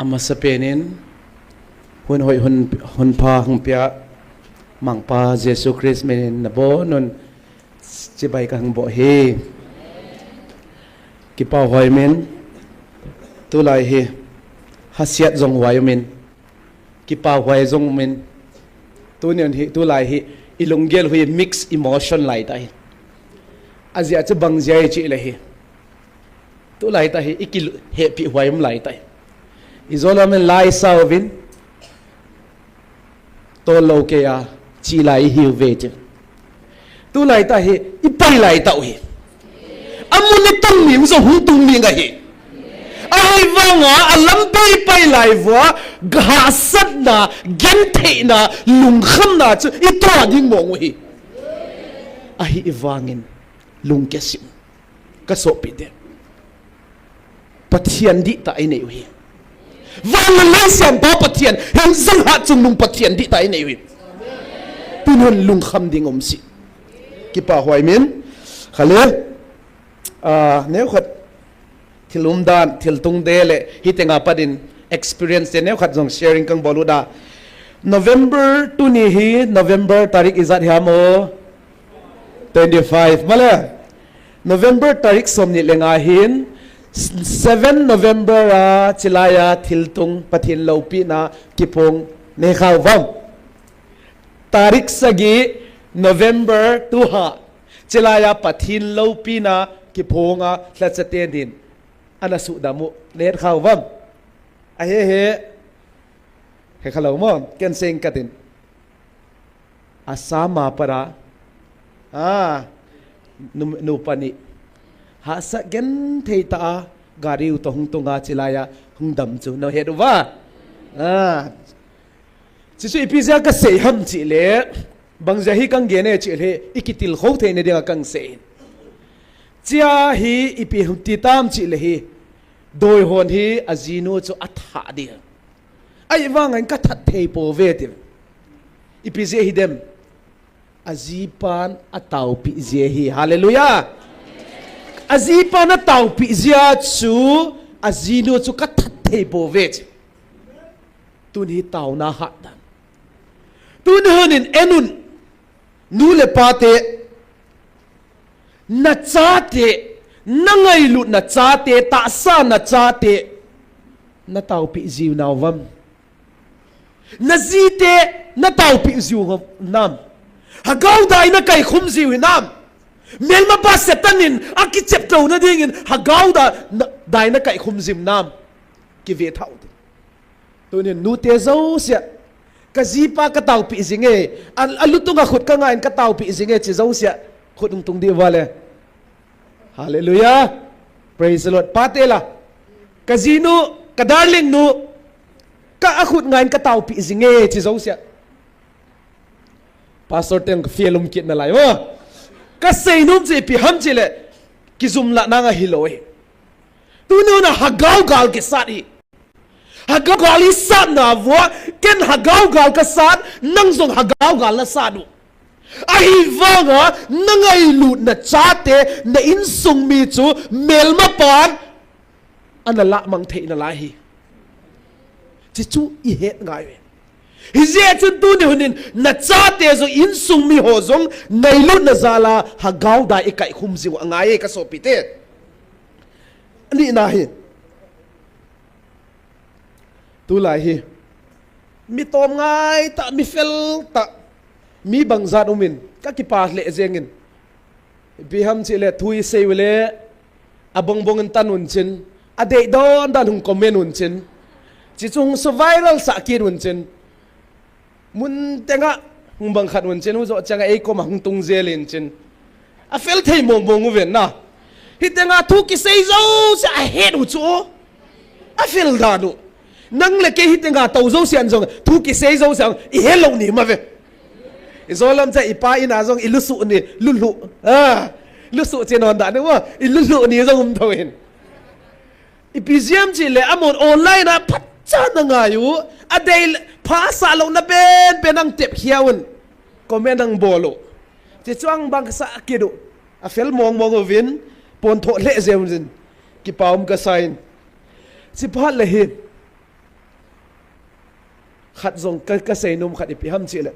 amasapenin hun hoi hun pa hung pia mang pa Jesus Christ menin nabo non chibai ka hung bo he ki pa hoi men tu lai he hasiat zong wai men ki pa hoi zong men tu nian hi tu lai hi ilunggel hui mix emotion lai tai azia che bang jai chi le hi tu lai ta hi ikil happy hoi m lai tai izola men lai savin to lo ke ya chi lai hi ve che tu lai ta hi ipai lai tau hi amun tang mi so hu tu mi nga hi ai wanga alam pai lai wa ga sat na gen the na lung kham na chu i to ding mo hi ai iwangin lung ke sim ka so pi de pathian di ta ai nei hi vang lai siam ba pathian hang sang ha chung lung pathian di ta ai nei hi tunon lung kham ding om si ki pa hoi min khale neu khat thilum dan thil tung de le hi tenga padin experience de neu khat jong sharing kang boluda November tu ni hi November tarik izat hamo 25 mala November tarik somni lenga hin 7 November chilaya thiltung pathin lopi na kipong ne khawam tarik sagi November tu ha chilaya pathin lopi na kiponga tlachaten din anasu damu net khawam a he khalo mo ken sing katin asama para nu pani ha sa gen theita gari u to hung tunga chilaya hung dam chu no hedu wa chi su ipizia ka sei ham chi le bangja hi kang gene chi le ikitil kho the ne de kang sei chia hi ipi hum ti tam chi le hi doi hon hi azino chu atha dia ai wang an ka that thei po ve ti ipizia hi dem azipan ataw pi zia hi hallelujah azipan ataw pi zia chu azino chu ka that thei po ve tun hi taw na ha dan tun honin enun nu le pate na chate nangai lu na chate ta sa na chate na taw pi ziu nawam na zite na taw pi ziu nam hagaw dai na kai khum ziu nam mel ma ba setanin aki chep to na dingin hagaw da dai na kai khum zim nam ki ve thau tunin nu te zo sia ka zipa ka taw pi zinge alutunga khut ka ngain ka taw pi zinge chi zo sia khut tung di wale hallelujah praise the Lord patela kazino ka darling nu ka akhut ngain ka taw pi zinge chi zo sia pastor teng fielum kit na lai wa ka seinum che pi ham chile ki zum la na nga hiloi tu nu na hagaw gal ke sari hagaw gal isat na vo ken hagaw gal ka sat nang zong hagaw gal la sadu ai wanga nangai lu na chate na insung mi chu melma pan ana la mang thei na lai hi chi chu i het ngai we hi je chu tu ne hunin na chate zo insung mi ho zong nei lu na zala hagaw da ikai khum ziu angai ka so pite ni na hi tu lai hi mi tom ngai ta mi fel ta mi bang zat umin ka ki pa le zengin bi ham chi le thui sei wele abong bong tanun chin ade don dan hung comment un chin chi chung so viral sa ki un chin mun tenga hung bang khat un chin hu zo changa e ko ma hung tung zelin chin a fel thei mong bong ven na hi tenga thu ki sei zo sa a het hu chu a fel da du nang le ke hi tenga to zo sian zo thu ki sei zo sang i hello ni ma ve izolam cha ipa ina zong ilusu ni lulu lusu chenon da ne wa ilulu ni zong thoin ipiziam chi le amon online na phacha na nga yu adai pha sa lo na ben benang tep hiaun comment ang bolo che chuang bang sa kidu a fel mong mong ovin pon tho le zem jin ki paum ka sign si phat le hi khát zong cái say nôm khát ipi ham chi le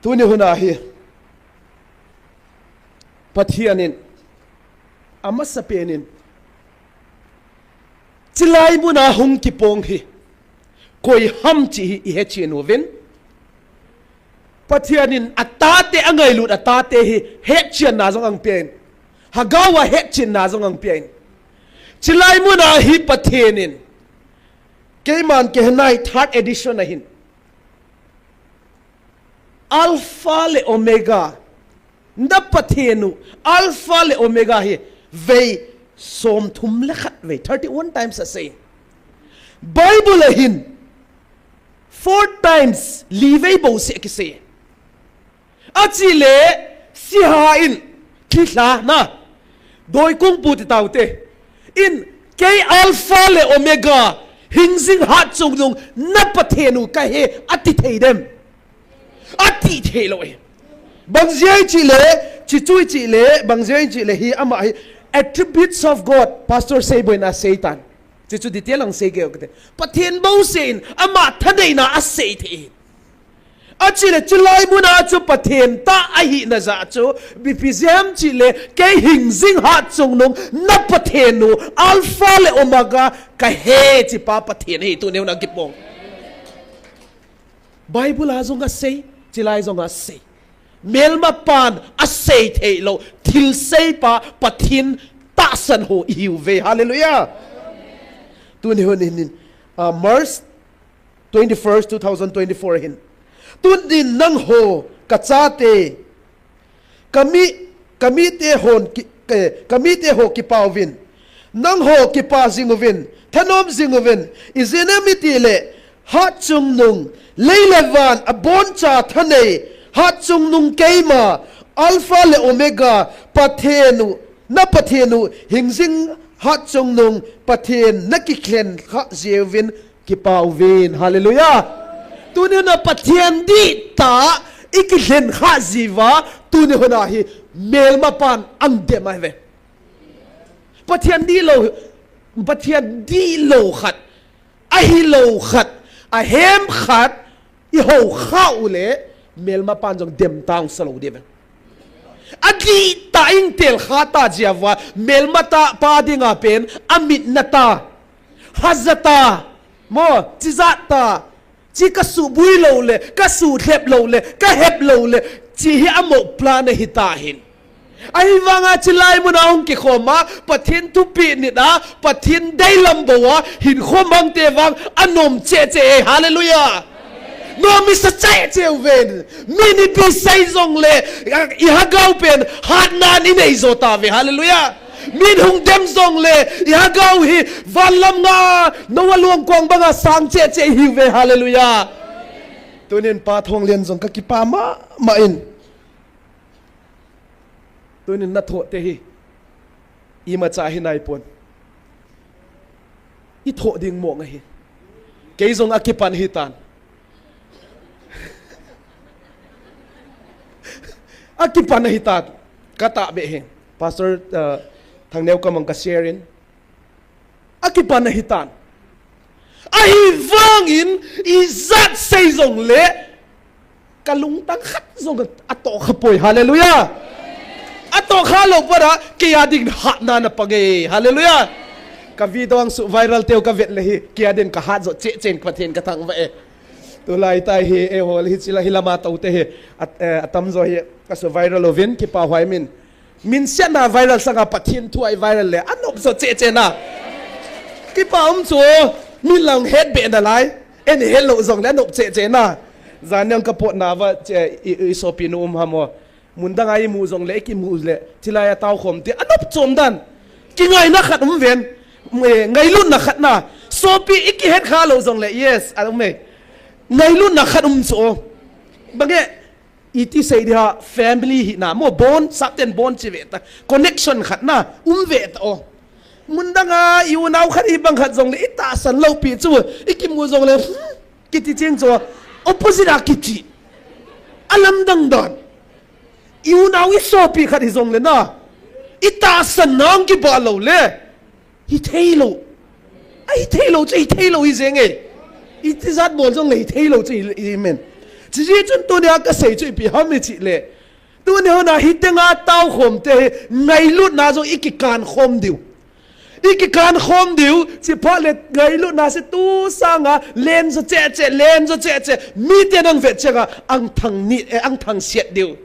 tu ni huna hi pathianin amasapenin chilai muna hung ki pong hi koi ham chi hi he chi no vin pathianin atate angai lut atate hi he chian na zong ang pen hagawa he chin na zong ang pen chilai muna hi pathianin keiman ke nai third edition na hin alpha le omega nda pathianu alpha le omega hi ve som thum le khat ve 31 times a say bible hin 4 times live bo se ki se achile si ha in ki la na doi kung pu ti taute in ke alpha le omega hing jing Hatchung dung na pathianu ka he ati thei dem ati thei lo bang jai chi le chi chui chi le bang jai chi le hi ama hi attributes of God pastor say boy na satan chi chu detail ang say ge okte pathian bo sin ama thadei na a say the achile chilai muna chu pathian ta a hi na za chu bpzm chi le ke hing jing Hatchung nung na pathian nu alpha le omega ka he chi pa pathian hi tu neu na gipong bible azong a say chilai zong a say melma pan a say thei lo thil say pa pathin ta san ho hiu ve hallelujah tu ni honin March 21st 2024 hin tu din nang ho kachate kami te ho ki pawin nang ho ki pa zingovin thanom zingovin izenamiti le Hatchung nung leilevan abon cha thane Hatchung nung keima alpha le omega pathenu na pathenu hingjing Hatchung nung pathen na ki klen kha zevin ki pawin hallelujah tuni na pathen di ta iklen kha ziwa tuni hona hi melma pan ang de mai ve pathen di lo khat a hi lo khat a hem khat I ho kha ule melma pan jong dem tang salo de adi ta ing tel khata jiawa melma ta pa dinga pen amit nata hazata mo chizata chi ka su bui lo le ka su thlep lo le ka hep lo le chi hi amo plan hi ta hin ai wanga chilai mun ong ki khoma pathin tu pi ni da pathin dai lambowa hin khomang te wang anom che hallelujah no Mr. Chai Cheu ven mini pi sai zong le I hagau pen hat na ni nei zota ve hallelujah min hung dem zong le I hagau hi valam nga no walong kwang banga sang che hi ve hallelujah tunin pa thong len zong ka ki pa ma in tunin na tho te hi I ma cha hi nai pon I tho ding mo nga hi ke zong akipan hi tan akipan hitat kata be pastor thang neu kamang ka sharing akipan hitan ai wangin izat sei zong le kalung tang khat zong ato khapoi hallelujah ato khalo para kiya ding hat na page hallelujah ka video ang su viral teu ka vet le hi kiya den ka hat zo chen pathen ka thang va tulai tai hi e hol hi chila hilama taute he atam zo hi kaso viral ovin ki pa hwai min sia na viral sanga pathin thuai viral le anop so che na ki pa chu min lang head be na lai en hello zong le nop che na zanang ka pot na wa che I so pi no hamo mundang ai mu zong le ki mu le chila ya taw khom ti anop chom dan ki ngai na khat ven ngai lun na khat na so pi iki head kha lo zong le yes me ngai lun na khat so bange iti sei dia family hi na mo bond sapten bond chi vet connection khat na vet o mundanga yu nau khat I bang khat zong le ita san lo pi chu ikim mu zong le kiti cheng cho opposite a kiti alam dang don yu nau I so pi khat zong le na ita san nang ki ba lo le hi thailo ai thailo chi thailo I zeng e ít rất bồn trong lấy thấy lâu chỉ men chỉ chân tôi này cái sấy chơi bị ham chỉ lệ tôi này na hít tiếng tao khom thế ngày lúc na trong ít cái can khom điều ít cái can khom điều chỉ phải lệ ngày lúc na sẽ tu sang lên cho chết lên cho chết mi tiền ang vẹt chăng ang thằng xiết điều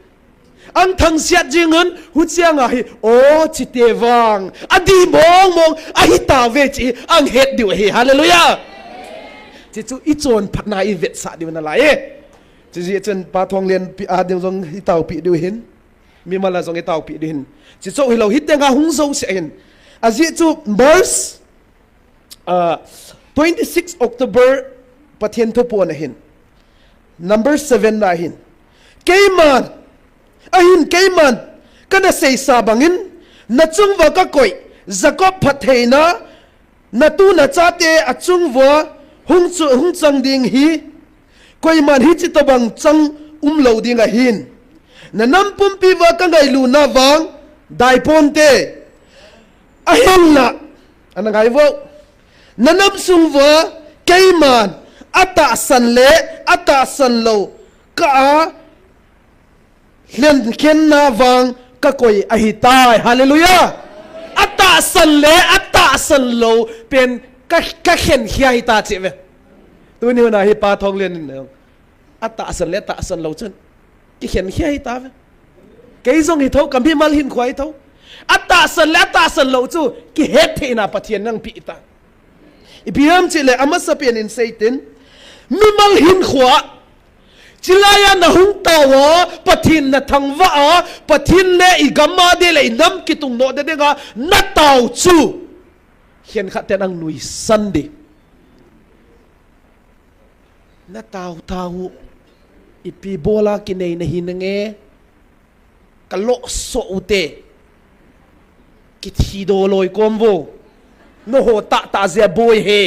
ang thằng xiết riêng hơn hút chăng ô chỉ tê vang đi mong hít tao về chỉ ang hết điều hallelujah chỉ chú ít chôn phát na ít vẹt sát điều na lại chỉ chân ba thong liền điều dòng hít tao bị điều hin mi mà là dòng hít tao bị điều hin chỉ cho hiểu hít tiếng hung sâu sẽ hin chỉ chú verse 26 October pathian thu po na hin number 7 na hin kaiman ahin kaiman kana sei sa bangin na chung wa ka koi Jacob phathei na tu na chate achung wa hung chang ding hi koi man hi chi to bang chang lo ding a hin na nam pum pi wa ka ngai lu na wang dai pon te a hin na ana ngai wo na nam sung wa kaiman ata san lo ka len ken na wang ka koi a hi tai hallelujah ata san lo pen ka khen hi ta chi ve tu ni na hi pa thong len ata san lo chen ki khen hi ta ve cái dòng hi thâu cầm hi mal hin khoi thâu ata san lo chu ki het the na pathian nang pi ta ibiam chi le amasa pen in satan mi mal hin khwa chilaya na hung tawa pathin na thangwa pathin le igama de le nam ki tung no de nga na taw chu hian kha te nang nui sunday na taw ipi bola ki nei na hinange kalo so ute ki thi do loi kombo no ho ta ze boy he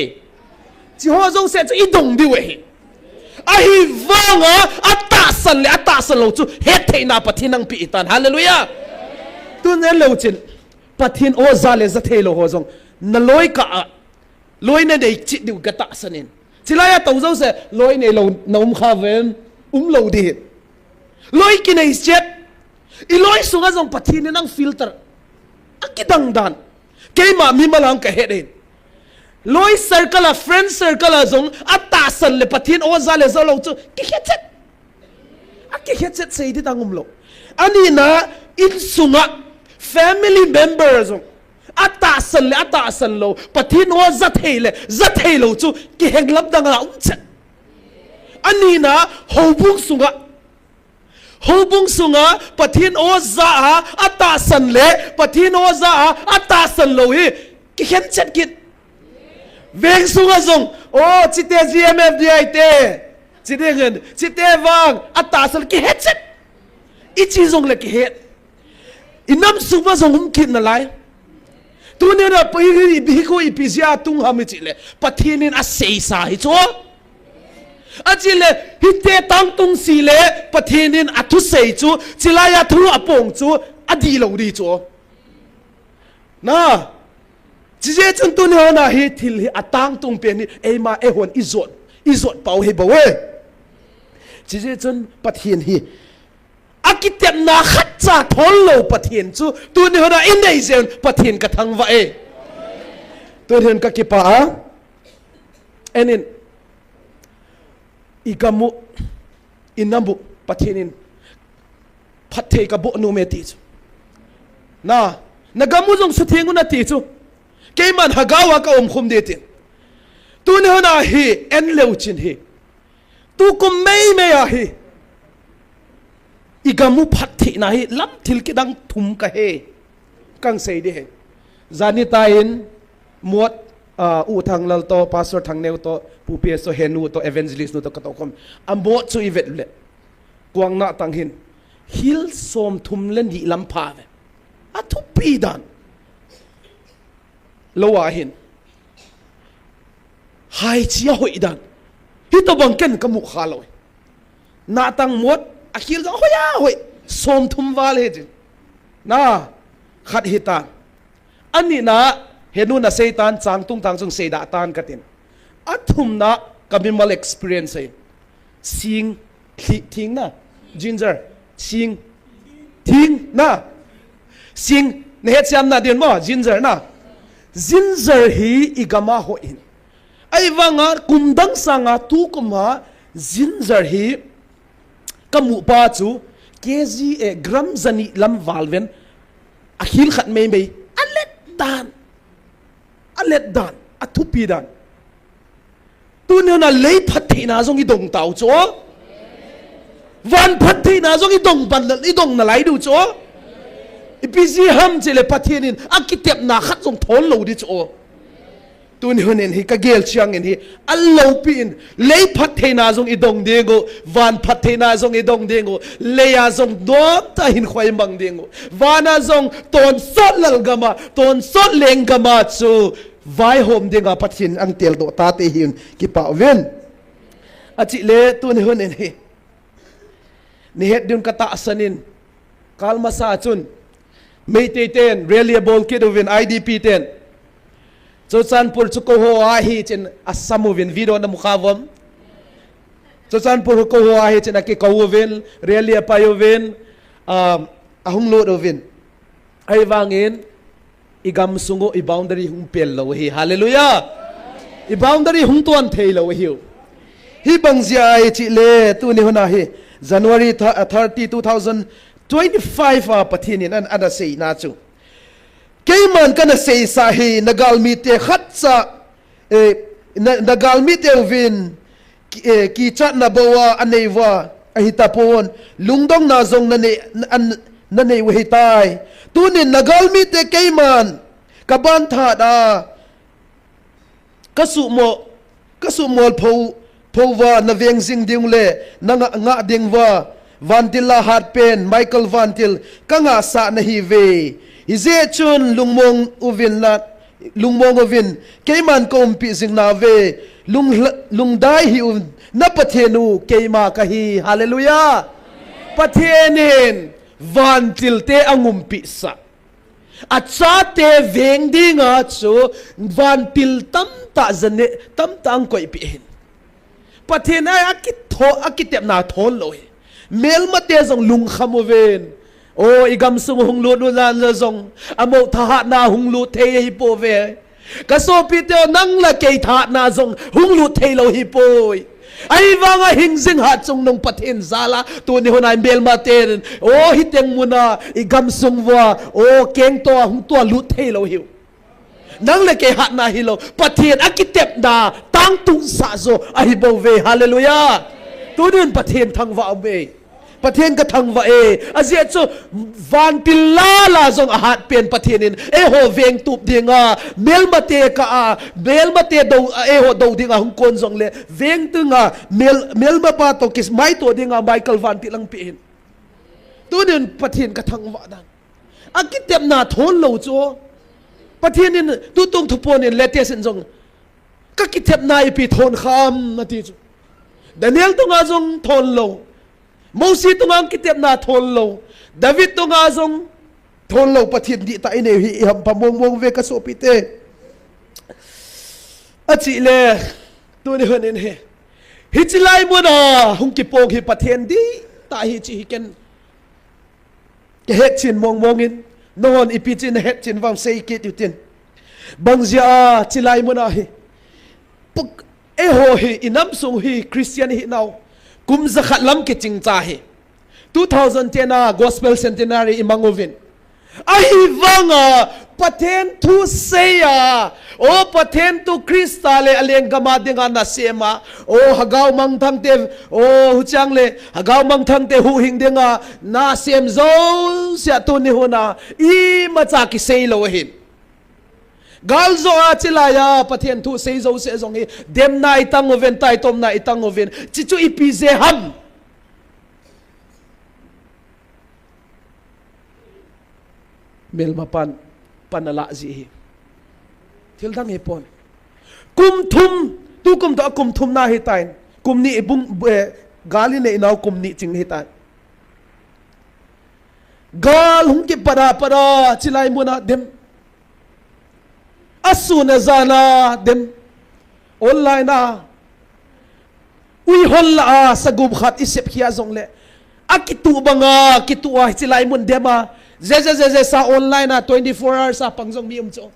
chi ho zo se i dong di we a hi wanga ata san lo chu het the na pathin ang pi tan hallelujah tu ne lo chin pathin o za le za the lo ho zong na loi ka loi na dei chi du ga ta sanin chilaya to zo se loi ne lo nom kha ven lo di loi ki nei chet i loi sunga zong pathin nang filter akidang dan keima mi malang ka hedin loi circle friend circle zong ata san le pathin o za le zo lo chu ki hetchet sei di tangum lo ani na in sunga family members zong ata san lo pathin o za thei lo chu ki henglap dang la chet ani na hobung sunga pathin o za ata san le pathin o za ata san lo hi ki hetchet kit veng sunga zong o chite gmf di te chite ngen chite wang ata sal ki het ichi zong le ki het inam sunga zong kin na lai tu ne na bi ko ipizia tung ham chi le pathinin a sei sa hi cho a chi le hite tang tung si le pathinin a thu sei chu chilaya thu apong chu adi lo ri cho na chỉ dễ chân tu nữa na hi thil hi atang tung pen ni ema ehon izot pau hi bawe chỉ dễ chân pathian hi akitet na khat cha thol lo pathian chu tu nữa na in nei zen pathian ka thang wa e tu hen ka ki pa enin igamu inabu pathianin phathei ka bo nu me ti na nagamu jong su thengu na ti chu cái man hagawa ka khum de tin tu ne hona hi en leu chin hi tu kum mei a hi igamu phathi na hi lam thil ki dang thum ka he kang sei de he zani ta in muat u thang lal to pastor thang neu to pupe so henu to evangelist no to ka to kom ambo chu ivet le kuang na tang hin hil som thum len di lam pha ve a thu pi dan lowa hin hai chia hoi dan hito bang ken ka mu kha loi na tang mot akhil ga hoya hoi som thum wal he jin na khat hita ani na henu na seitan chang tung tang chung seida tan katin athum na Kamimal experience ay. Sing, ting na. Ginger, sing, ting na. Sing, nahet siyam na din mo, ginger na. Ginger hi igama ho in. Ay vanga kumdang sanga tu kuma ginger hi kamu pa chu kg gram zani lam valven akhil khat mai mai alet dan athupi dan tu ne na lei phathi na jong i dong tau cho van phathi na jong i dong ban i dong na lai du cho ipisi ham chele pathienin akitep na khat jong thol lo di cho tu ne honen hi ka gel chiang en hi allo pin lei phathi na jong i dong de go van phathi na jong i dong de go leya jong dom ta hin khwai mang de go vana jong ton sot lal gama ton sot leng gama chu vai hom de ga pathin ang tel do ta te hin ki pa ven achi le tu ne honen hi ni het dun kata asanin kalma sa chun meite ten reliable kidovin idp ten cho chan pur chu ko ho a hi chen asamovin video na mukhavom cho chan pur ko ho a hi chen ki kawovin really apayovin ahung lo dovin ai wangin igam sungo I boundary hung pel lo hi hallelujah I boundary hung tuan thei lo hi bangzia ai chi le tu ni hona hi January 30 2025 pathin an ada sei na chu keiman kana sei sa hi nagalmi te khatsa nagalmi te vin ki chat na bawa aneiwa ahita pon lungdong na zong na nei we tai tunin nagalmi te keiman kaban tha da kasumo phowa na veng jing ding le na nga ding wa Vantila hat pen Michael Vantil kanga sa na hi ve ize chun lungmong uvin keiman kompi sing na ve lungdai hi na pathenu keima ka hi hallelujah pathenin Vantil te angumpi sa acha te veng dinga chu Vantil tam ta ang koi pi hin pathen ai akitep na thol lo mel mate zong lung khamoven o igam sung hung lu lan la zong amo tha na hung lu the hi po ve ka so pi te nang la ke tha na zong hung lu the lo hi po ai wanga hing jing Hatchung nong pathen zala tu ni honai mel mate o hiteng muna igam sung wa o keng to hung to lu the lo hi nang le ke hat na hi lo pathen akitep da tang tung sa zo ai bo ve hallelujah tu din pathen thang wa be pathen ka thang wa azia chu Vantil la zong ahat pen pathenin ho veng tup dinga melmate do ho do dinga hung kon zong le veng tunga melma pa to kis mai to dinga Michael Vantil lang pin tu din pathen ka thang wa dan akitep na thon lo cho pathenin tu tung thuponin letes zong ka kitep na ipi thon kham na ti chu Daniel tunga zong thon lo Moses tunga kitep na thon lo David tunga zong thon lo pathin di ta ine hi ham pamong ve ka so pite achi le tu ni honin he hichilai mo na hung ki pong hi pathen di ta hi chi ken ke het chin mongin non ipi chin het chin wang sei ki tu tin bangzia chilai mo na hi ho hi inam sung hi Christian hi now kum zakhat lam ke ching cha hi 2010 gospel centenary imangovin ai wanga pathen thu seya o pathen tu kristale aleng gama dinga na sema o hagaw mang thang te o huchang le hagaw mang thang te hu hing dinga na sem zo sia tu ni hona I macha ki sei lo hin gal zo a chilaya pathen thu sei zo se zong hi dem na itang oven tai tom na itang oven chichu ipize ham melma panala ji hi thil dang he pon kum thum na hi tain kum ni bung gali ne inaw kum ni ching hi tain gal hung ki para chilai muna dem asuna zana dem online ui hol la sagum khat isep khia zong le akitu banga kitu a chilai mun dema je sa online 24 hours sa pangjong mi cho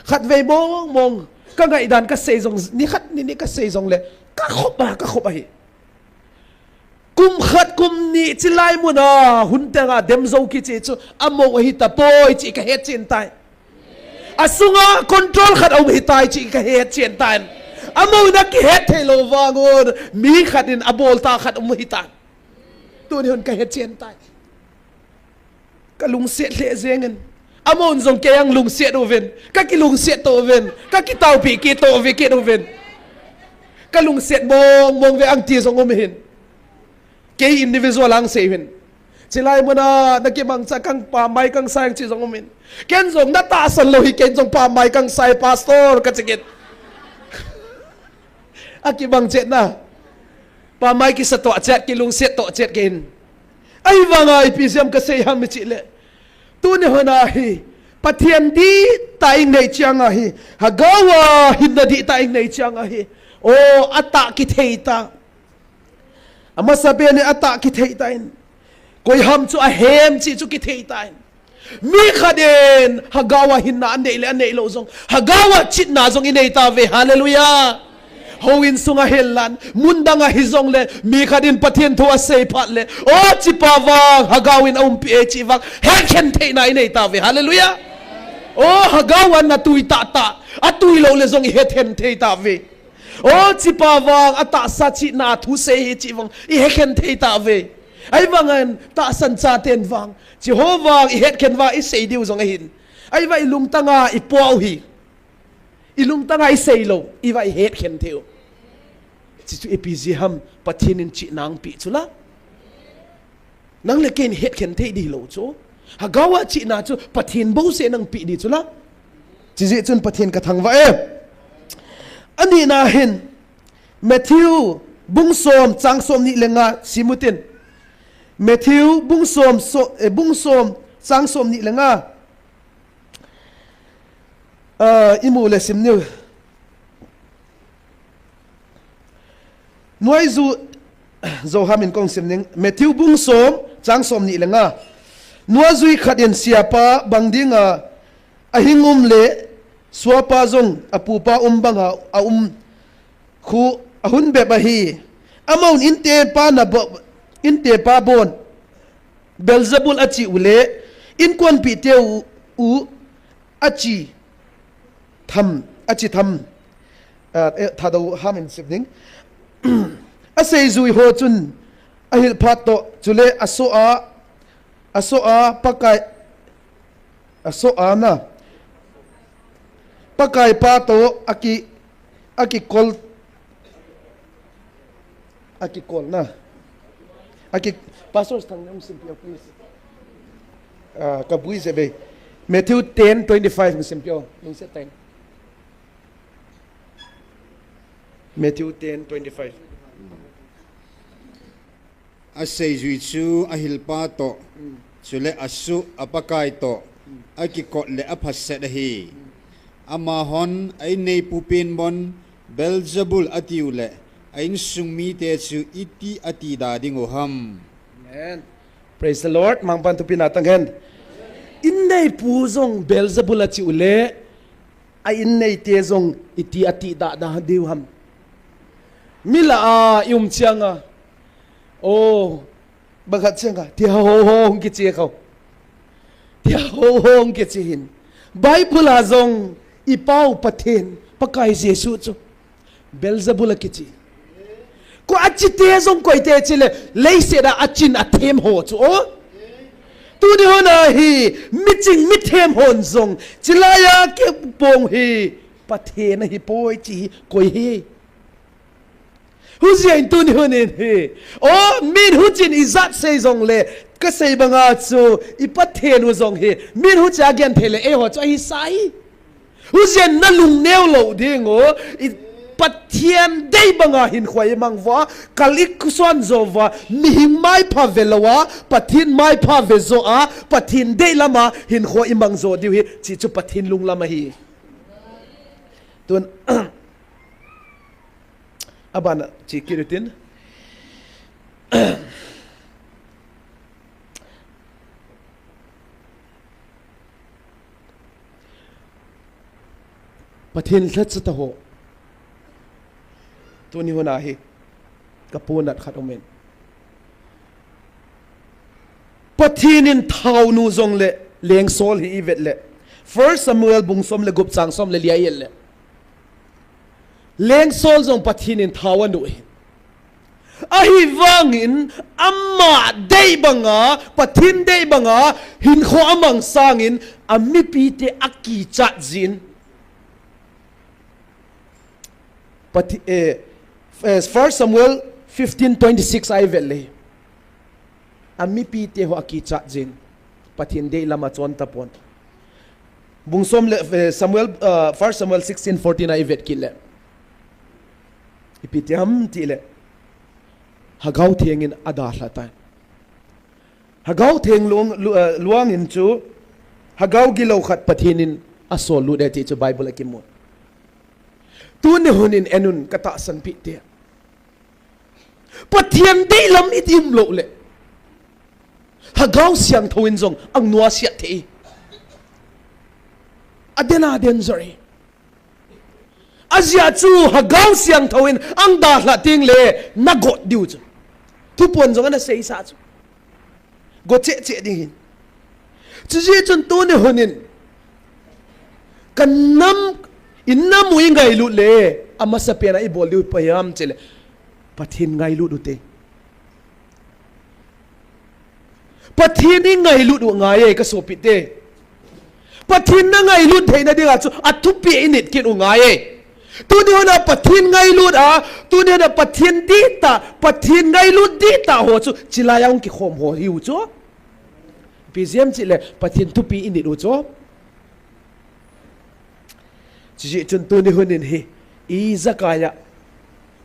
khat ve mong ka ngai dan ka sei zong ni khat ni ka sei zong le ka khop hi kum khat kum ni chilai mun hun tanga dem zo ki chi chu amo hi ta poi chi ka het chin tai asunga control khat au hi tai chi ka het chin tai amo na ki het thelo wangon mi khatin abol ta khat hi ta tu ni hun ka het chin tai ka lung se le zengen amon zong ke yang lung se do ven ka ki lung se to ven ka ki tau pi ki to vi ki do ven ka lung se mong ve ang ti zong om hin ke individual ang se hin chilai mona na ki mang cha kang pa mai kang sang chi zong om hin ken zong na ta san lo hi ken zong pa mai kang sai pastor ka chigit aki bang chet na pa mai ki sa to chet ki lung se to chet ken ai wanga ipisiam ka sei ham chi le tu ne hona hi pathian di tai nei chang a hi hagawa hinna di tai nei chang a hi o ata ki theita ama sabe ne ata ki theita in koi ham chu a hem chi chu ki theita in mi khaden hagawa hinna anei lo zong hagawa chit na zong inei ta ve hallelujah hoin sunga hellan mundanga hizong le mi khadin pathian tho sei phat le o chipa wang hagawin pi chi wang hen khen the na nei ta ve hallelujah o hagawan na tui ta atui lo le zong he then the ta ve o chipa wang ata sa chi na thu sei he chi wang I he khen the ta ve ai wangan ta san cha ten wang jehovah I het khen wa I sei diu zong hin ai vai lung tanga I pau hi ilung tanga I sei lo I vai het khen theo chu epg ham pathin in chi nang pi chula nang le ken het khen the di lo chu hagawa chi na chu pathin bo se nang pi di chula chi je chun pathin ka thangwa ani na hin Matthew bungsom changsom ni lenga simutin Matthew bungsom changsom ni lenga imu le simnu noi zu zo hamin kong simning Matthew bungsom changsom ni lenga noi zui khaden siapa bangdinga ahingum le swapa zong apupa banga khu ahun be bahi amaun inte pa bon Belzebul achi ule in kon pi te u achi tham thado hamin sibning asei zui ho chun ahil phat to chule aso a pakai na pakai pa to aki kol na aki pastors thangam simpio please kabui se be Matthew 10:25 simpio nung se time Matthew 10:25 asei zui chu ahilpa to chule asu apakai to akikot le aphasse dahi ama hon ai nei pupin bon Belzebul atiule ain sungmi te chu iti ati da dingo ham amen praise the Lord mangpan tu pinatang hen in nei pu zong Belzebul atiule ai in nei te zong iti ati da diu ham mila yum chianga o bagat chianga ti hong ki chi khau ti hong ki chi hin Bible azong ipau pathen pakai Jesu chu Belzebul ki chi ko achi te zong koi te chile leise da achin athem ho chu o tu ni hona hi miching mithem hon zong chilaya ke pong hi pathen hi poi chi koi hi Huzien tu ni hunin he oh min hujin izat sei zong le ka sei banga chu ipathen u zong he min hu cha gen thele e ho cha hi sai huzien na lung neu lo ding o pathian dei banga hin khwai mangwa kalik kuson zova mihing mai pha velawa pathin mai pha vezo a pathin dei lama hin khwa imang zo diu hi chi chu pathin lung lama hi tun abana chikirutin pathin thlat ta ho tuni hona hi kapunat khatomen pathin in thau nu zong le leng sol hi ivet le first Samuel bung som le gup chang som le liael le leng sol zong pathin in thawan du ahi wangin amma dei banga pathin dei banga hin kho amang sangin ammi pi te aki chat zin First Samuel 15:26 ay vele ammi pi te ho aki chat zin pathin dei lama chon tapon bungsom le Samuel First Samuel 16:14 ay vet kile ipitiam ti le hagau thengin ada hlata hagau theng luang in chu hagau gilo khat pathinin asol lu de ti chu Bible akimo tu ne hunin enun kata san pi te pathian dei lam itim lo le hagau siang thoin zong ang nuwa sia the adena den zori azia chu hagau siang thoin ang da hla ting le na got diu chu tu pon zong na sei sa chu go che che ding hin chu ji chun tu ne hunin kan nam inna mui ngai lu le ama sa pena I bol liu payam chele pathin ngai lu du te pathin ngai lu du ngai ka so pi te pathin na ngai lu theina dinga chu athu pi init kin u ngai tu ni hona pathin ngai lu a tu ni na pathin di ta pathin ngai lu di ta ho chu chilayang ki khom ho hiu chu pizem chile pathin tu pi init u chu chi chun tu ni hunin hi I zakaya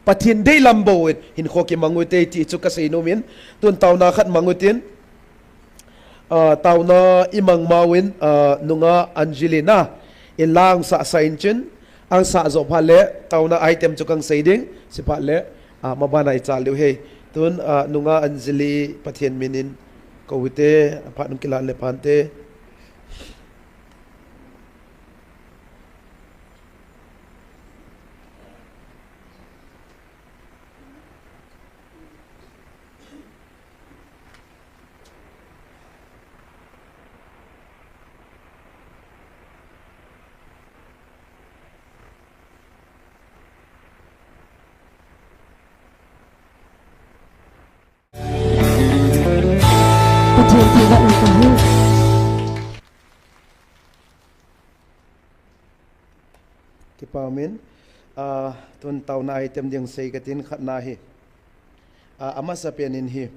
pathin dei lamboin hin khoki mangute ti chu ka sei nomin tun tauna khat mangutin tauna imang mawin nunga Angelina ilang sa sainchen ang sa zo phale tauna item chu kang seiding si phale mabana I chal he tun nunga Anjali pathian minin kowite phanung kila le phante kipamin tun tauna item ding sei katin khatna hi ama sa penin hi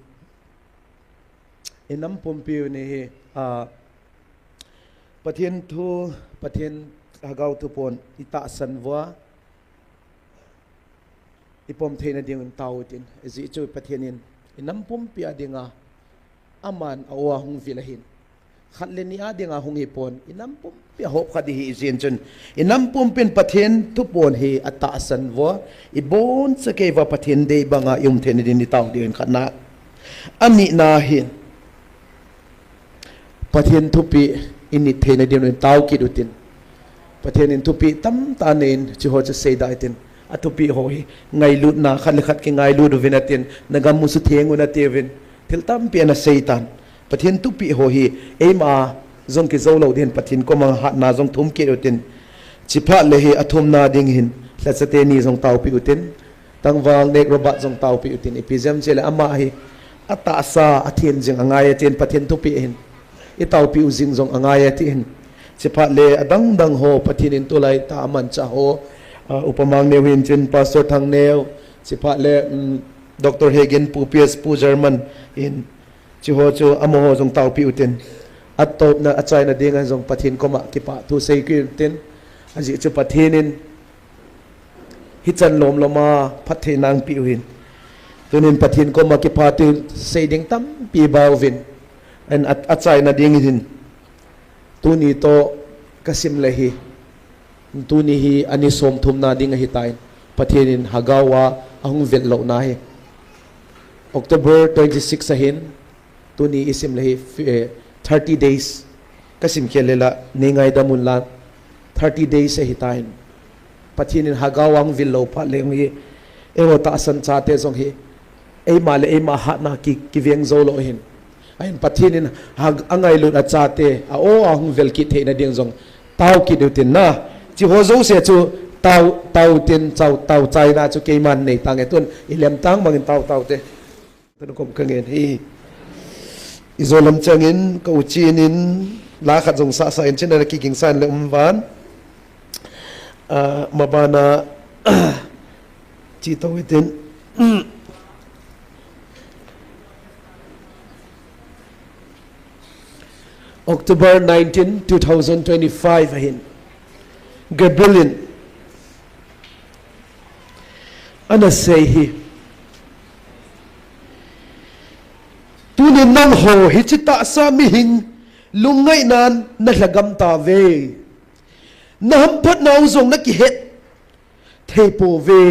inam pompiu ni hi pathian thu pathian hagau tu pon ita sanwa ipom theina ding tautin ezi chu pathianin inam pompia dinga aman awa hung vilahin khatleni adinga hung ipon inam pompia hop khadi hi izin chun inam pompin pathian tu pon hi ata sanwa ibon sakeva pathian dei banga yum theni din tau din khana ami na hin pathian thupi ini thena din tau ki dutin pathian in thupi tam ta nen chi ho cha sei dai tin atupi ho hi ngai lut na khat ki ngai lut vinatin nagam musu thengu na tevin thil tam pe na seitan pathian tupi ho hi ema zong ki zolo din pathin ko mang hat na zong thum ki dutin chipha le hi athum na ding hin la chate ni zong tau pi utin tangwal nek robat zong tau pi utin epizam chele ama hi ata sa athin jing angai ten pathin tupi hin I tau pi uzing zong angai tin chipha le adang dang ho pathin in tulai ta man cha ho upamang ne win chin pastor thang neo chipha le Dr. Hagen pupias pu German in chiho chu amoho jong tau pi utin atop na achai na dinga jong pathin koma kipa tu sei ki tin aji chu pathinin hichan lom loma pathe nang pi uin tunin pathin koma kipa tu sei ding tam pi bawin an achai na ding hin tuni to kasim lehi tuni hi ani som thum na ding hi tain pathinin hagawa ahung vel lo na hi October 26 ahin tuni isim lahi 30 days kasim kelela ningai damun la 30 days a hitain pathinin hagawang vil lo pha leng hi ewo ta san cha te jong hi ei male ei ma ha na ki veng zo lo hin ain pathinin angai lut a cha te a o ahung vel ki the na ding jong tau ki dutin na chi ho zo se chu tau tin tau chai na chu ke man nei tang e tun ilem tang mangin tau te tun kom kangen hi izolam changin ko chinin la khat jong sa in chen na ki king san le van mabana chi to itin October 19 2025 ahin Gabrielin ana say hi tunin nang ho hichita sa mi hing lungai nan na lagam ta ve na hampat na uzong na ki het thepo ve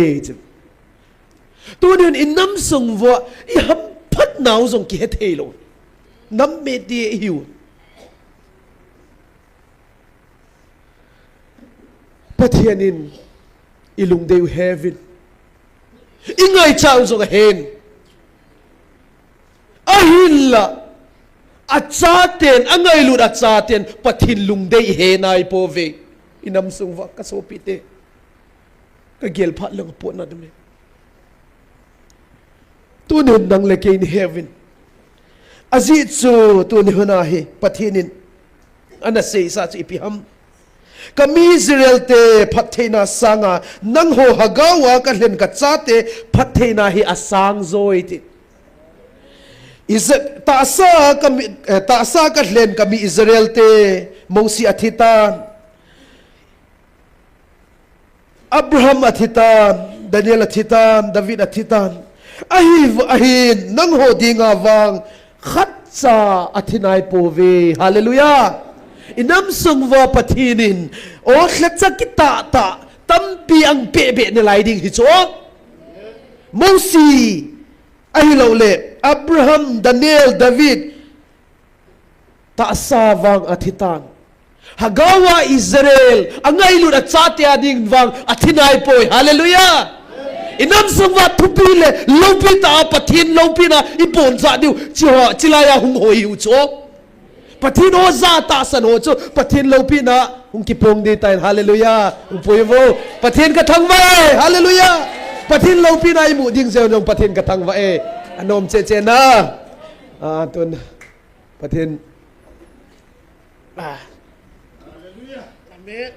tunin inam sung vo I hampat na uzong ki het helo nam me di hiu pathianin ilung deu heaven ingai chau zong hen ahilla achaten angai lut achaten pathin lung dei he nai po ve inam sung wa ka so pite ka gel phat lang po na dum tunin nang leke in heaven azit so tun huna he pathinin ana sei sa chi piham kami Israel te pathena sanga nang ho hagawa ka len ka chate pathena hi asang zoi ti ta sa ka len kami Israel te mosi athitan Abraham athitan Daniel athitan David athitan ahin nang ho dinga wang khatsa athinai pove hallelujah inam sungwa pathinin o khletsa kita ta tampi ang bebe ni liding hi cho mosi ai lo le Abraham Daniel David ta sawang athitan hagawa Israel angai lu da chate ading wang athinai poi hallelujah inam sungwa thupile lopi ta pathin lopi na ipon za diu chilaya hung hoi u cho pathin o za ta san ho chu pathin lopi na hung ki pong de tai hallelujah upoi vo pathin ka thang va hallelujah pathin lopi na imu ding zeu dong pathin ka thang va anom che na tun pathin hallelujah amen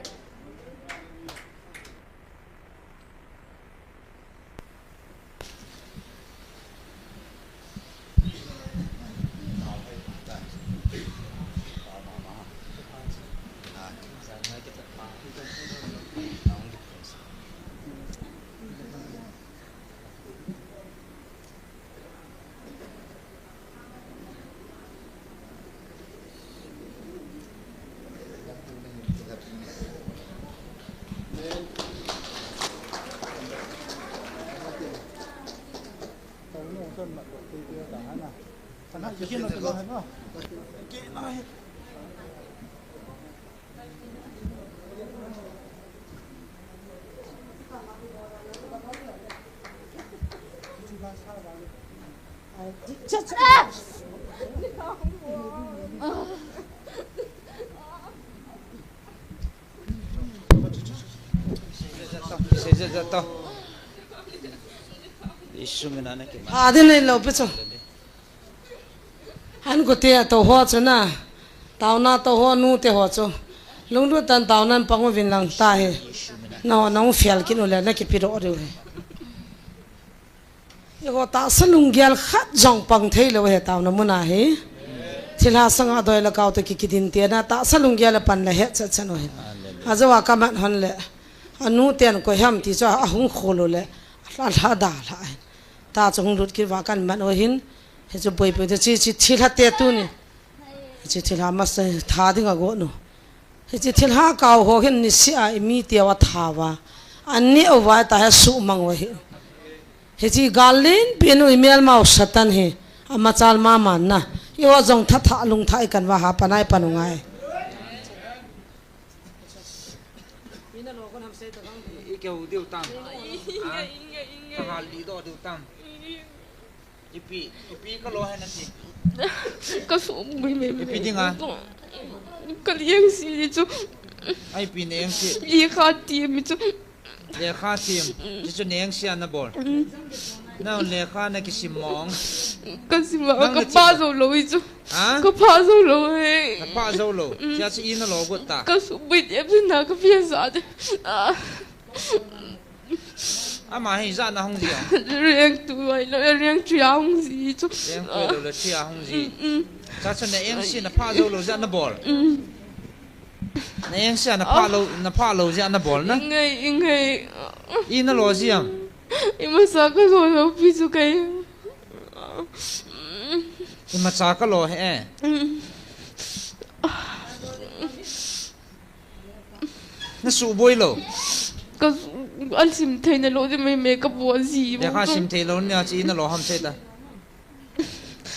PATHEN lo pe cho han ko te to ho chana taw na to ho nu te ho cho lung du tan taw nan pang vin lang ta he na na u fial kin ole na ki pi ro re yo ta salung gyal khat jong pang thei lo he taw na muna he thila sanga doi la kaw te ki din te na ta salung gyal pan la he cha chano he azawa ka man han le anu ten ko ham ti cha ahung kholo le la da la ta chung rut ki wa kan man o hin he chu boi pe chi thila te tu ni chi thila ma sa tha ding go no he chi thila ka ho hin ni si a mi te wa tha wa ani o wa ta su mang wa hi he chi galin pinu email mau satan he ama chal ma man na yo jong tha tha lung thai kan wa ha panai panungai kêu điều tam lý do điều tam ipi có lo hay gì có số mười ipi đi ngà có liêng gì chứ ai pi neng gì liêng khát tiêm chứ liêng khát tiêm chứ neng gì anh bảo nào liêng khát này cái sim mong cái sim mong có ba dầu lôi chứ có ba dầu lôi ba dầu lôi chỉ là in nó lôi quất ta có số mười điểm thì nào có phiền sao đấy mà hay ra nó không gì à? riêng tuổi là riêng chia không gì chứ? Riêng tuổi là chia không gì. Chắc chắn là em xin là pha dâu lâu ra nó bỏ. Em xin là pha lâu ra nó bỏ nữa. Ngay. In nó lo gì à? Em mà sao cái lo đâu biết sao cái? Em mà sao cái lo hè? Nó sụ bôi lâu. Cái anh sim thấy nó lo thì mày cái bộ gì để khai sim thấy lo nha chỉ nó lo ham chết ta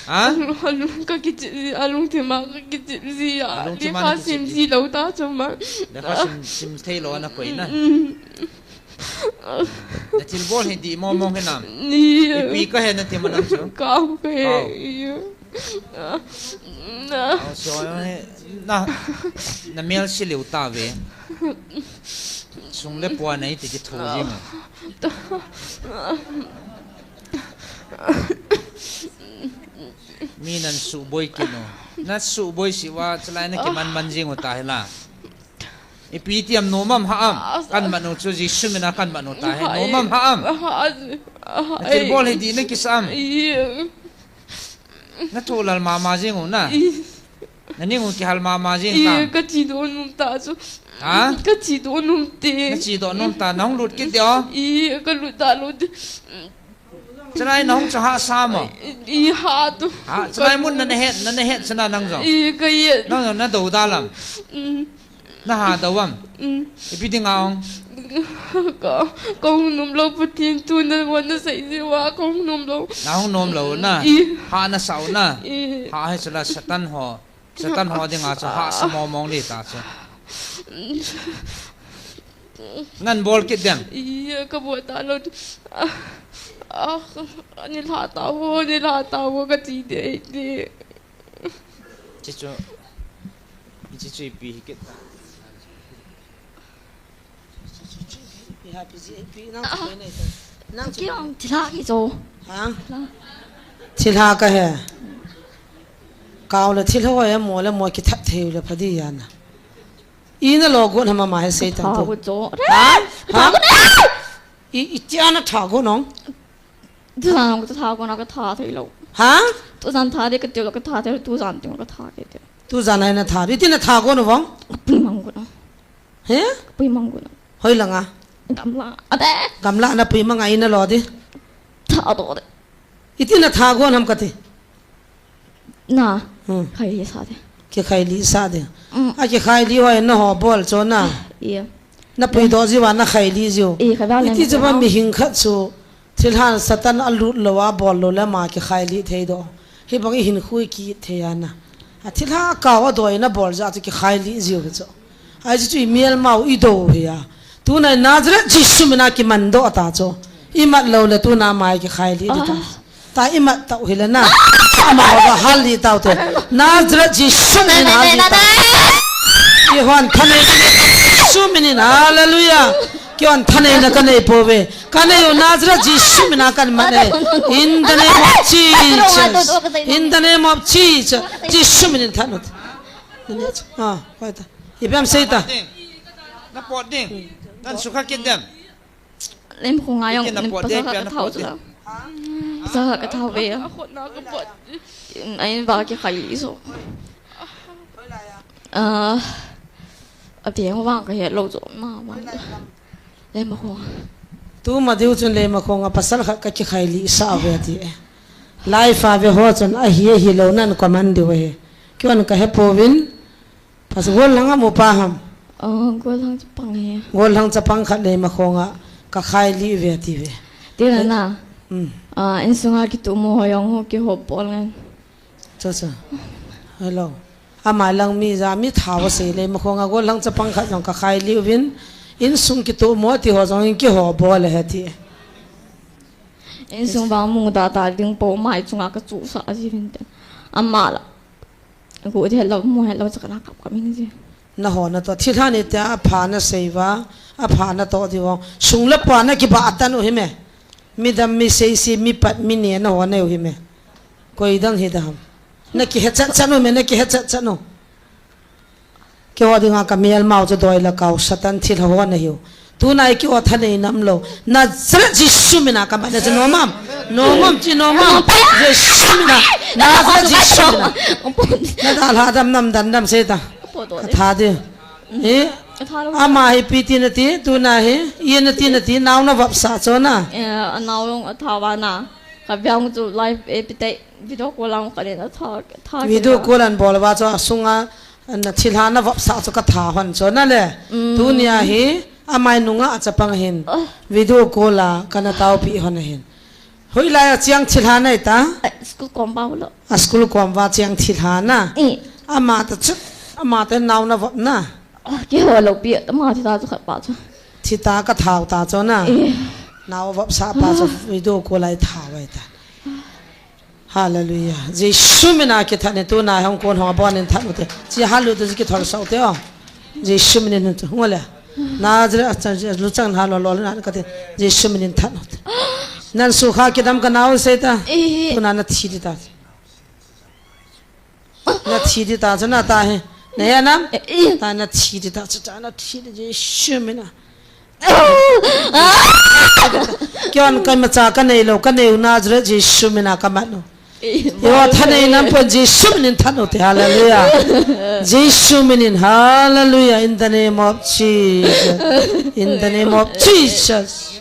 anh cái anh thì mà cái gì à để khai sim gì lâu ta cho mà để khai sim thấy lo nó quậy nè để chỉ bol hindi mong cái nào ipi cái hen thì mà nằm xuống cao cái na mail xí liu ta về sung lép qua này thì cái thù gì mà mi nan su boy kino na su boy siwa chalai na ki man jing ta hela e ptm no mam ha am kan manu chu ji sumina kan manu ta he no mam ha am til bol he di na ki sam na tholal ma jing na nani ngu ki hal ma jing ta cái gì đó nung ta chứ à cái gì đó nung tê cái gì đó nung ta nong lut ki dio cái lụt ta lụt chalai nong cha ha sa mo ha tu ha chalai mun na het chana nang zo cái nong na do da lam na ha da wam ipi ding aong con nôm lâu bát thiên tu na quan na sai gì wa con nôm lâu na hong nom lo na ha na sau na ha hai chala satan ho ding a cha ha sa mong ni ta cha ngan bol kit dem cái bộ ta lâu ni la tao cái gì đấy chi chu pi kit cái ông thì là cái gì hả thil ha ka he cao là thil hoa em mua cái thắt theo là phải đi à ina logo hama ma he sei tan thao to cái chỗ ha i chana thago nong tôi làm cái thao con cái thao thấy lâu ha tôi dàn thao đấy cái tiêu cái thao đấy tôi dàn tiếng cái thao cái tiêu tu janai na tha ri tin na thago no bang bùi măng của nó he bùi măng của nó hoi langa đâm la à đấy gamla na pi manga ina lo di thao đó đấy itin na thago nam kati na hay gì sao đấy ke khai li sa de a ke khai li hoi na ho bol cho na yeah na pui do ji wa na khai li jo khai bao iti jaba mi hing khat chu thil han satan alu lowa bol lo la ma ke khai li thei do hi bangi hin khui ki theyana a thil ha ka wa doi na bol ja ke khai li jo cho ai chu email mau i do ya tu na nazrat jisu mina ki man do ta cho imat lo le tu na mai ke khai li ta ta imat ta hilana ama ba hal li ta to nazrat jisu mina li ta ki hon thane jisu mina hallelujah ki hon thane na kanai pove kanai yo nazrat jisu mina kan mane in the name of jesus in the name of jesus jisu mina thanut ha kai ta ibam sei ta na pot ding nan sukha kit dem lên không ai Cái ông nào lên bỏ bắt đế, cái thao rồi sao cái thao về anh bảo cái khai lý rồi ở tiếng vang cái lâu rồi mà lên mà không tu ma diu chun le ma khonga pasal kha ka chi khai li sa ve ti life ave ho chun a hi lo nan command de we kyon ka he povin pas gol langa mo pa ham cô thằng chụp bằng hè gol hang cha pang khat le ma khonga ka khai li ve ti ve thế là na in sunga ki tu mo hoyong ho ki ho bol ngan cha cha hello ama lang mi za mi thawa se le ma khonga go lang cha pang kha jong ka khai li win in sung ki tu mo ti ho jong ki ho bol he ti in sung ba mu da da ding po mai chunga ka chu sa ji vin te amma la go the lo mo he lo cha ka kap ka min ji na ho na to thi tha ni ta pha na seva a pha na to di wo sung la pa na ki ba atan hi me mi dam mi sei si mi pat mi ne na ho na hi me koi dang hi dam na ki he cha cha no me na ki he cha cha no ke ho dinga ka mel mau cho doi la kau satan thi ho na hi tu nai ki o tha nei nam lo na zra ji shumina ka ba na no mam ji no mam je shumina na zra ji shumina na da la dam nam dan dam se ta tha de e ama hi piti na ti tu na hi ye na ti naw na vap sa cho na naw long thawa na ka byang chu live epite video ko lang ka le na tha video ko lan bol ba cho sunga na thilha na vap sa cho ka tha han cho na le tu nia hi amai nunga achapang hin video ko la kana taw pi hon hin hoi la chiang thilha nai ta school kom ba lo school kom wa chiang thilha na ama ta chu ama ta naw na vap na ki ho lo pi ta ma thi ta chu khat pa chu thi ta ka thaw ta cho na naw vap sa pa cho video ko lai tha wai ta hallelujah jesu mina ki thane tu na hong kon ho bon in thanu te ji halu te ki thor sau te o jesu mina tu ngola na jra lu chang ha lo na ka te jesu mina thanu te nan su kha ki dam ka naw se ta tu na thi di ta na thi di ta na ta he ne ya nam ta na thi di ta cha na thi di jesu mina kyon ka ma cha ka nei lo ka nei na jra jesu mina ka ma no yo thane nam po jesu minin thano te hallelujah jesu minin hallelujah in the name of jesus in the name of jesus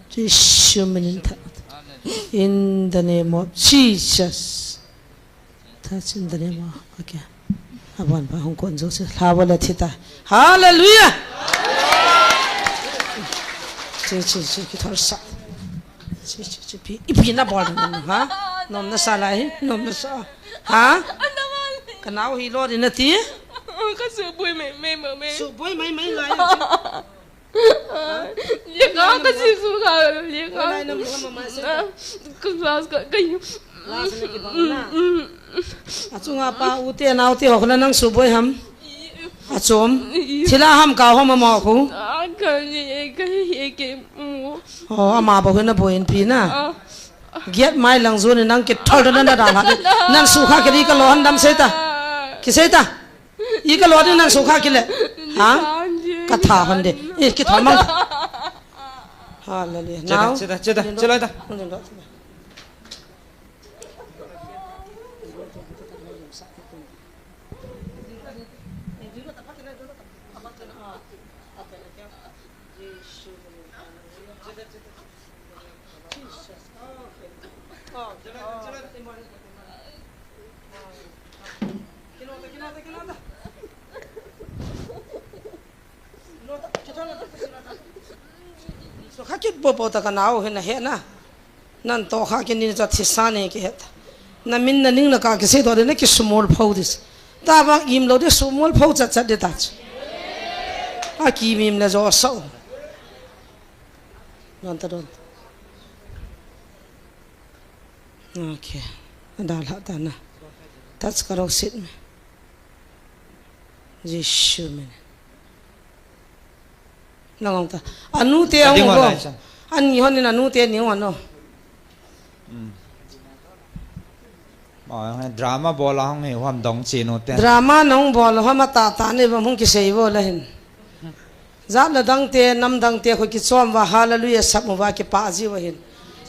jesu minin thano in the name of jesus that's in the name of okay aban ba hong kon jo se hawala thita hallelujah jesu ki thar sa ipi na bol ha nom na sa lai nom na sa ha kanau hi lo din ti ka su bui me su bui mai lai ye ka si su ka ye ka lai nam ma ma se ka class ka la se ki ba na achunga pa u te nau te ho na nang su bui ham achom thila ham ka ho ma ma khu ka ye ke ho ama ba hu na boin pi na get mai lang zo ni nang ke thol na da ha nang su kha ke ri ka lo han dam se ta ki se ta i ka lo ni nang su kha ke le ha ka tha han de e ki thol mang hallelujah now chela ta so kha ki bo ta ka naw he na he na nan to kha ki ni cha thi sa ne ki he na min na ning na ka ki se do de na ki small phau dis ta ba im lo de small phau cha cha de ta a ki mim na zo so nan ta don okay da la ta na touch karo sit me jesu me nang ta anu te ang go an ni hon ni anu te ni hon no drama bola hong he hom dong chi no te drama nong bol ha ma ta ne ba hong ki sei bo la hin za la dang te nam dang te kho ki chom wa hallelujah sap mo wa ki pa ji wa hin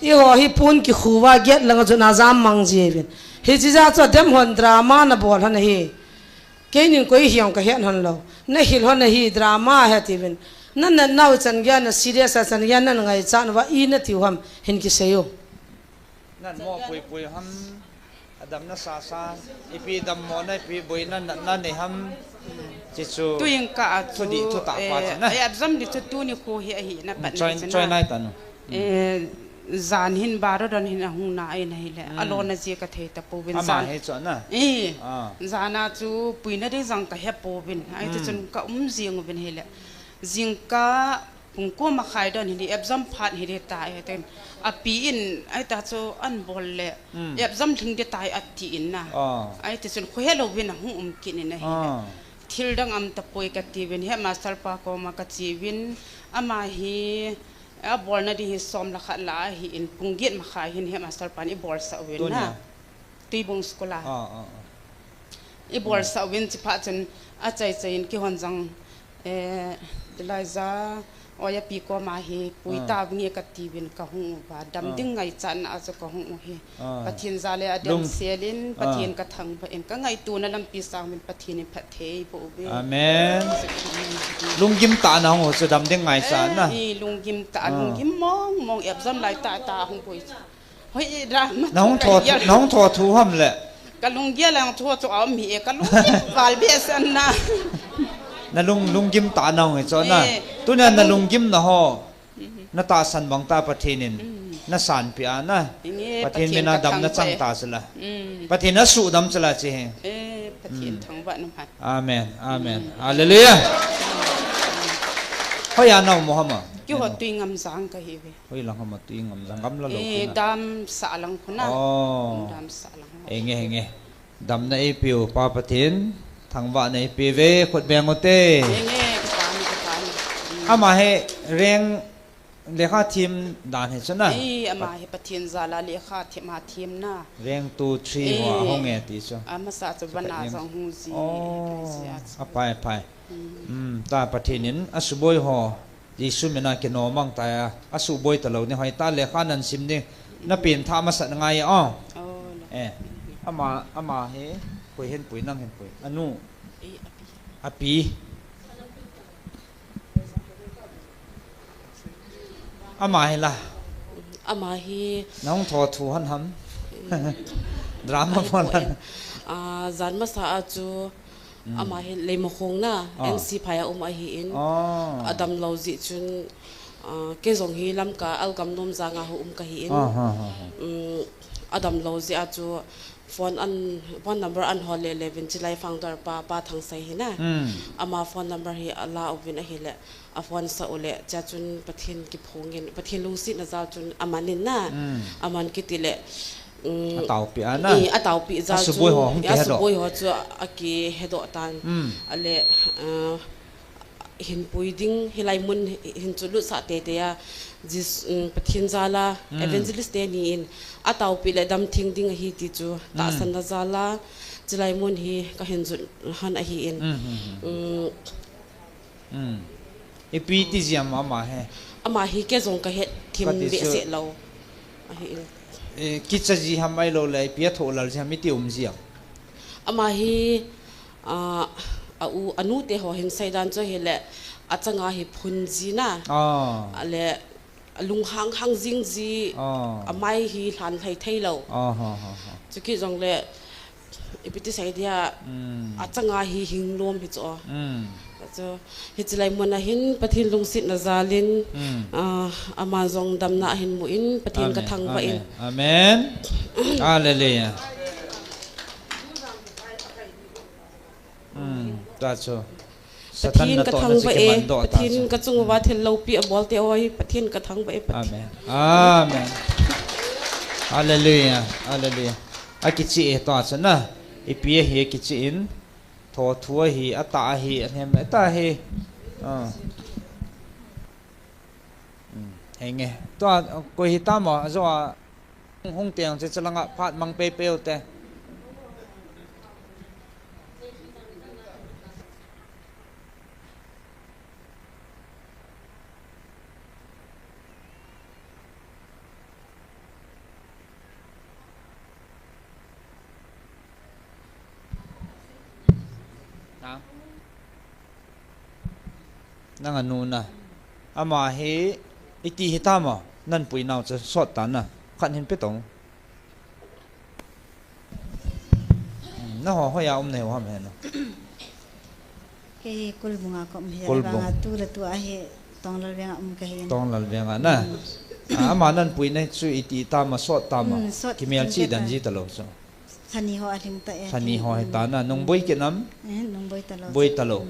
i ho hi pun ki khuwa get lang jo na jam mang ji bin hi ji za cho dem hon drama na bol han hi ke nin koi hiang ka hen hon lo na hil hon hi drama ha ti bin nan na nau chan gya na serious chan gya nan ngai chan wa I na ti hom hin ki seyo nan mo pui ham adam na sa ipi dam mo na ipi boy na ne ham chi chu tu yang ka tu di tu ta pa na ai adzam di tu ni ko hi na pa choi nai tan zan hin baro don hin hung na ai nei le alona je ka the ta po bin ama zan he cho na zana chu puina de jang ka he po bin ai te chun ka jing bin he le jing ka pung ko ma khai don hi exam phat hi de ta ai ten a pi in ai ta chu an bol le exam thing de tai ati in na ai te chun khoi lo bin hung kin ne hi thil dang am ta poi ka ti bin he master pa ko ma ka chi bin ama hi a bol na di hi som la khat la hi in punggit ma khai hin he master pan i bol sa wen na ti bung skola i bol sa wen chi pha chen a chai chai in ki hon jang delaiza oya pi ko ma hi pui ta nge ka ti bin ka hu ba dam ding ngai chan a cho ka hu hi pathin za le adem selin pathin ka thang ba en ka ngai tu na lam pi sang min pathin in phat thei bo be amen lunggim ta na ho so dam ding ngai chan na lunggim ta lunggim mong ep zam lai ta hung pui hoi ra ma nong tho thu ham le ka lunggya lang tho cho am mi ka lunggim wal be san na na lunggim ta na ho cho na tu na lunggim na ho na ta san bang ta pathinin na san pi ana pathin me na dam na chang ta sala pathin na su dam chala che pathin thang ba nam ha amen amen hallelujah hoya na muhammad ki ho tui ngam sang ka hi ve hoi lang ma tui ngam sang gam la lo dam sa lang khuna dam sa lang enge dam na e piu pa pathin thang ba na e pi ve khot beng ote ama he reng lekha thim dan he chana ama he pathin zala lekha thima thim na reng 2 3 wa honge ti so ama sa chu bana jang hu ji apai ta pathinin asuboi ho jisu mena ke no mang ta asuboi ta lo ni hoi ta lekha nan sim ni na pin tha ma sa ngai ama he pui hen pui nang hen pui anu api ama hi la ama hi nong tho thu han ham drama pon zan ma sa chu ama hi le mo khong na nc phaya a hi in adam lozi chun ke zong hi lam ka al kam nom zanga hu ka hi in adam lozi a chu phone number an hole 11 chilai founder pa thang sai hi na ama phone number hi ala ovin a hi le a phone sa ole cha chun pathin ki phongin pathin lusi na za chun amanin na aman ki tile atau pi ana atau pi za chu suboi ho chu aki hedo tan ale hin puiding hilai mun hin chulu sa te ya jis pathin zala evangelist te ni in atau pi le dam thing ding hi ti chu ta san na zala chilai mun hi ka hin zu han a hi in e pi ti jiam ama hi ke zong ka he thim be se lo a hi kitcha ji hamai lo lai pia tho lal jam mi ti ji ama hi anu te ho hin saidan cho hele achanga hi phun ji na ale lung hang jing ji amai hi hlan thai lo chuki jong le ipiti sai dia achanga hi hing lom hi cho cho hitlai mona hin pathin lungsit na zalin ama jong damna hin mu in pathin ka thang ba in amen hallelujah ta cho pathin ka thang ba e pathin ka chung wa thel lo pi abol te oi pathin ka thang ba e amen amen hallelujah hallelujah akichi e ta chana ipie hi kichi in tho thua hi ata hi anem ata hi henge to ko hi ta ma zo hong tiang che chalanga phat mang pe pe te nang anu na ama he iti hitama nan pui naw cha sot ta na khan hin pe tong na ho ya ne ho me no ke kul bunga ko me Kul banga tu la tu a he tong lal benga ka he tong lal benga na มานั่นปุยเนี่ยช่วยอิติตามาสอดตามากิเมลชีดันจีตลอดsoทันนี้หัวถึงแต่ทันนี้หอยตานะนงบอยเกน้ำน้องบอยตลอด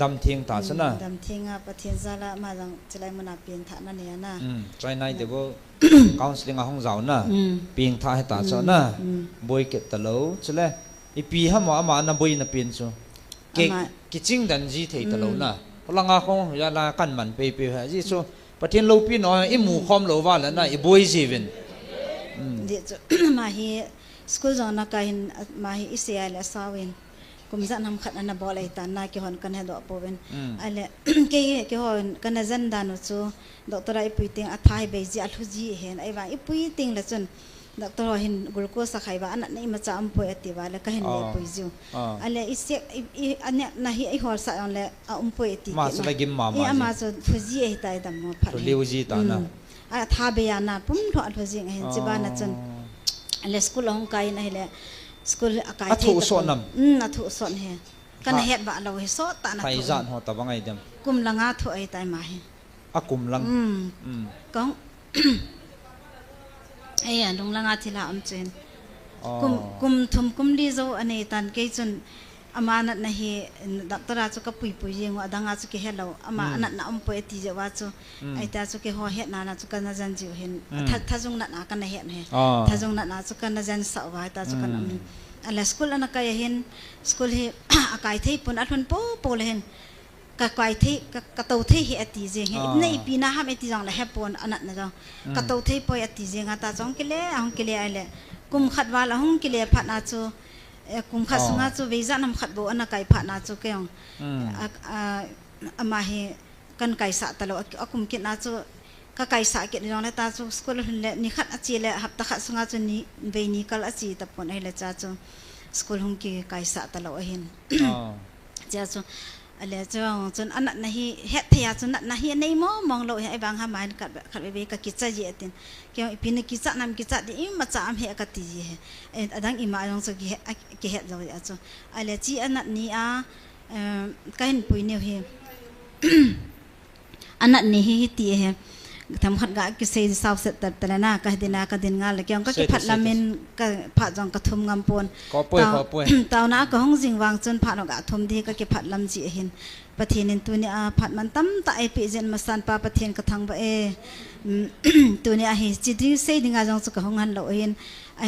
ดำเทียงตาสนะดำเทียงปะเทียนซาละมาจังจะไล่มันอาเปลี่ยนท่านั่นเนี่ยนะใจในเดี๋ยวกาวสิงห์ห้องเจ้านะเปลี่ยนท่าให้ตาสนะบอยเกตลอดจะเลยอีปีห้ามว่ามานะบอยน่ะเปลี่ยนsoเกกิจิงดันจีเทตลอดนะพลังงานของยาลากันมันไปฮะจีsoปะเทียนลูปีน้อยอีหมู่คอมโลว่าแล้วนะอีบอยจีวินเดี๋ยวมาฮีสกูลจงนักการมาฮีอิสราเอลสาวินกุมจันทำขัดอันนั้นบอลไอ้ตานาเกี่ยวกันให้ดอกปูเป็นอะไรเกี่ยวกันจันดานุจูดอกตระไอ้ปุยติงอัฐายเบจิอัลฮุจีเห็นไอ้ว่าไอ้ปุยติงละจนดอกตระเห็นกุลโคสขายว่าอันนั้นไอ้มาจะอัมปุยอติว่าแล้วก็เห็นเลยปุยจิวอะไรอิสอันเนี้ยนาฮีไอ้หัวสายอันเลยอัมปุยอติมาสลากิมมาไอ้มาจะฮุจีไอ้ตายดำมาพัดเลี้ยวจีตานะอัฐาเบียนาปุ่มถอดฮุจีเห็นจีบ้านจนอะไรสกุลของไกนะเห็นเลยสกุลอากาศที่อัฐุสอนอัฐุสอนเฮกันเหตุบ่เราเฮโซตานะไทยจานหัวตะบังไงเดิมกุมลังอาถุไอ้ตายมาเฮกุมลังก้องไอ้ลุงลังอาทิลาอัมเจนกุมทุมกุมดีโซอันนี้ตันเกจนอามานัดนะเฮดักตราจุกปุยปุยยังว่าดังอาจุกเฮเราอามานัดนะอัมปุยตีเจว่าจุไอ้ตาจุกเฮหัวเฮนานะจุกันนะจันจิวเห็นถ้าจงนัดนะกันนะเฮนเฮถ้าจงนัดนะจุกันนะจันสาวว่าตาจุกันอะไรสกุลอันนั้นก็ยังเห็นสกุลเฮอากาศที่ปุ่นอัดปุ่นโปเลยเห็นกะกายที่กะตัวที่เฮอติเจงเห็นในปีน่าห้ามอติจังเลยเฮปุ่นอันนั้นนะจ๊ะกะตัวที่ปอยอติเจงตาจงกิเลห้องกิเลอะไรกุมขัดว่าละห้องกิเลพัดนาจูกุมขัดสุงาจูวิจารณ์นำขัดโบอันนั้นไก่พัดนาจูเกี่ยงมาเฮกันไก่สะตลอดกุมกินนาจูก็ไก่สาเกตน้องเลยตาจูสกุลหุ่นเล่นี่ขัดอาจีเลยหับตะขัดสุงาจูนี่เวนี่กัลอาจีตะปนให้เลยจ้าจูสกุลหุ่นกี่ไก่สาตลอดเห็นจ้าจูอะไรจ้าจนอันนั้นนี่เฮ็ดเทียจนนั้นนี่ในมองโลกไอ้บางหามันกัดขัดไปก็กิจใจเย็นเกี่ยวปีนี้กิจนำกิจดีอิมาจ้าเฮก็ตีเอ็ดังอิมาจงสุกิเฮ็ดเลยจ้าอะไรจีอันนั้นนี่ก็เห็นปุยเนี่ยเฮอันนั้นนี่เฮตีเฮทำขัดกะกิเซสาวเสร็จแต่ละหน้าก็เดินก็เดินงานเลยเกี่ยวก็กิพัดละเมนก็ผัดจงกระทุมงามปนตาวน้าก็ห้องจิงวางจนผัดออกกระทุมดีก็กิพัดลำจีเห็นประเทศนี้ตัวนี้ผัดมันตั้มตาไอปีเจนมาสันปาประเทศกระทังบ่ตัวนี้เห็นจิตที่เซดิงอาจงสุขห้องหันเราเห็น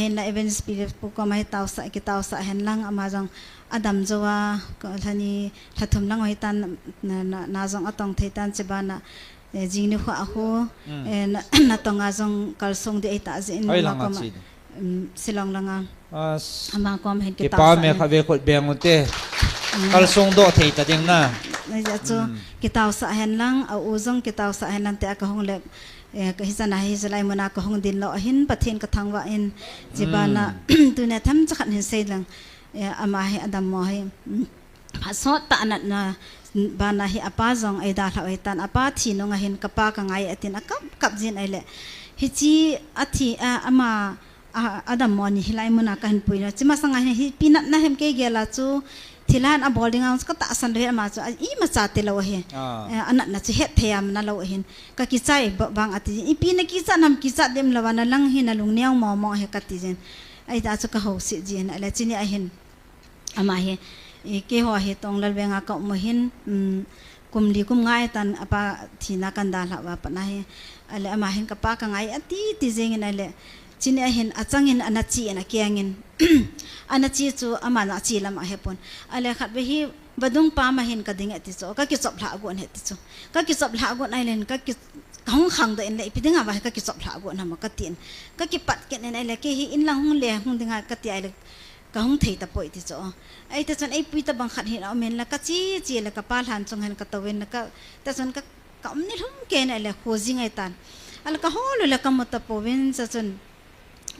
เห็นละเอเวนสปีดปุ๊กก็ไม่ตาวสะกิตาวสะเห็นลังอามาจงอดัมจัวก็ท่านี้ถ้าทุมลังไว้ตันนาจงอตองเทตันเจบานะจริงนี่ข้าหูนัตงอาจงกัลส่งดีไอตาจินมาก็มาสิลองลังอามาก็เห็นกิตาวสะเมฆเวกดเบียงมุเตกัลส่งโดเทตาดิงน่ะนี่จะจูกิตาวสะเห็นลังเอาอุจงกิตาวสะเห็นลังแต่ก็ห้องเล็กก็ฮิจนาฮิจไลมันก็ห้องดินเราเห็นประเทศกระทังว่าเห็นจีบานะตัวเนี่ยทำจะขัดเห็นเสียลังอามาให้อดัมมอให้พัดสอดตานัดนะบานาฮิอาปาจงไอดาลาไอตันอาปาทีนงเห็นกับปากังไงอตินกับจินไอเล่ฮิจีอธิอามาอดัมมอนี่ฮิไลมันก็เห็นปุยนะจิมาสังไงฮิปีนัดนะเห็นเกเกลาจูทีละอันบอลดิ้งก็ตัดสันเรียมาจูอีมาจัดเตลาวเห็นอันนั้นจะเฮ็ดเทียมนั่นเราเห็นก็กิจใจบางอติอีปีนักกิจนำกิจเดิมละวันนั่งเห็นลุงเนียวมองเฮกัติจินไอตาจูก็เขาสิจินอะไรจินี่ไอเห็นอามาเฮเกี่ยวเหตุตรงนั้นเวงก็มาเห็นกุมดีกุมง่ายตันอาปาที่นักกันดาลว่าปนัยอะไรมาเห็นกับปากังไงอติที่เจงินอะไรจีนี่เห็นอาจังเห็นอนาจีนะเกียงเงินอนาจีจูอามานาจีละมาเฮปนอะไรขัดไปฮีบดุงปามาเห็นก็ดิ่งอติจูก็กิจบหลากวนเฮติจูก็กิจบหลากวนไอเลนก็กิจห้องขังตัวเองเลยไปดึงอาไปก็กิจบหลากวนทำมาก็เตียนก็กิปัดกันในอะไรก็ฮีอินลังห้องเลี้ยห้องดึงอาก็เตียเลยก็ห้องเทตะปอยติโจไอ้แต่ส่วนไอ้ปุยตะบังขัดเห็นเอาเมนแล้วก็จี้แล้วก็ปาลันจงเห็นก็ตะเวนแล้วก็แต่ส่วนก็ไม่ได้ทุ่มเกณฑ์อะไรโคจิงไอ้ตันแล้วก็ห้องเลยแล้วก็มาตะปอยนส่วน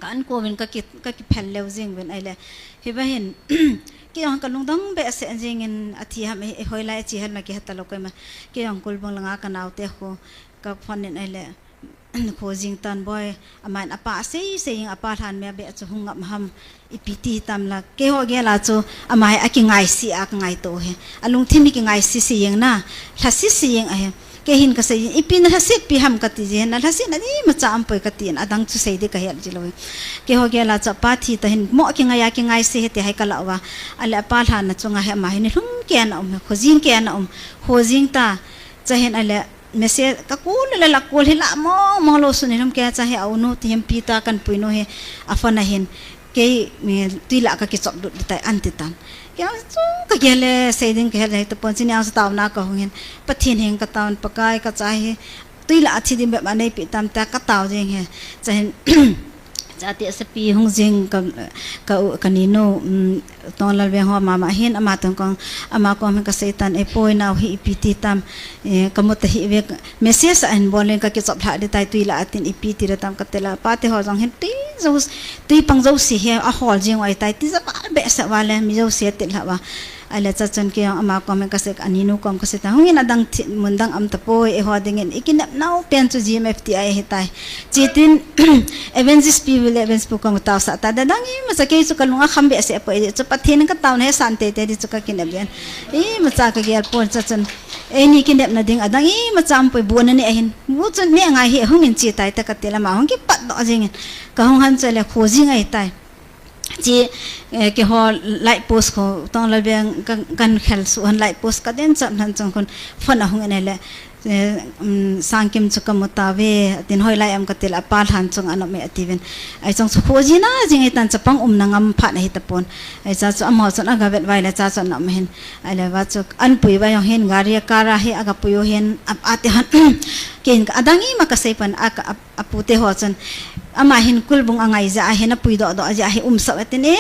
การโควินก็กิแผ่นเลวจิงเป็นไอ้เลยเห็นว่าเห็นกี่อย่างก็ลงต้องเบสเซนจิงเงินอาทิตย์ทำไอ้หอยไล่จีเห็นมากี่ฮัตตะลกมากี่อย่างกุลบังลังอากันเอาเตะโคก็ฟันเห็นไอ้เลยโคจิงตันบ่อยอามันอาปาเสียงอาปาทานเมียเบะจะหงกับหำอีพิธีตามละเกี่ยวกับละจูอามันอากิไงสิอากิไงโตเฮอลุงที่มีกิไงสิเสียงน่ะถ้าสิเสียงไอ้ ke hin ka sei ipin na sit pi ham ka ti je na hasin ani ma cha am poi ka ti adang chu sei de ka hel jilo ke ho ge la cha pa thi ta hin mo ki ngai se te hai ka la wa ala pa than na chunga he ma hin hlum ke na khojing ke na khojing ta cha hen ala mese ka kul la kul hi la mo lo sun hlum ke cha he au no ti hem pi ta kan pui no he afana hin ke me ti la ka ki chop du ta an ti tan ke chu ka gele seiding ke hele to pon sinia sa taw na ka hongin pathin heng ka tawn pakai ka cha he ti la thi dim ba nei pi tam ta ka taw jeng he cha hen jati sepi hong jing ka ni no ton la ve ho mama hin ama tong kong ama ko me ka setan e poi na hi pt tam ka mot hi ve message an bolen ka ki chop tha de tai tuila atin pt ra tam ka tela pa te ho jong hin ti pang zo si he a hol jing ai tai ti za ba be sa wala mi zo se tel ha wa ala cha chan ke ama ko me ka sek aninu kom ka seta hongin adang mundang am tapoi e ho dingen ikinap nau pen chu gmfti ai hetai chitin events people events pu kom taw sa ta dadangi ma sa ke chu kalunga khambe se po e chu pathin ka taw ne sante te di chu ka kinabyan e ma cha ka gel pon cha chan e ni kinap na ding adang e ma cham poi bu na ni ahin bu chu ne ngai he hongin chi tai ta ka tela ma hong ki pat do jing ka hong han chale khoji ngai tai chi ke ho light post ko tong la beng kan khel su han light post ka den cham han chang kon phon a hung ene le sangkim chukam mutawe tin hoi lai am ka tel apal han chung an me ativen ai chang khoji na jing etan chapang nangam pha na hitapon ai cha chu amo chon aga vet vai la cha chon nam hen ai le wa chu an pui ba yong hen garia kara he aga puyo hen ate han ken adangi makasai pan apute ho chon ama hin kulbung angai ja hen pui do do ja he sa atene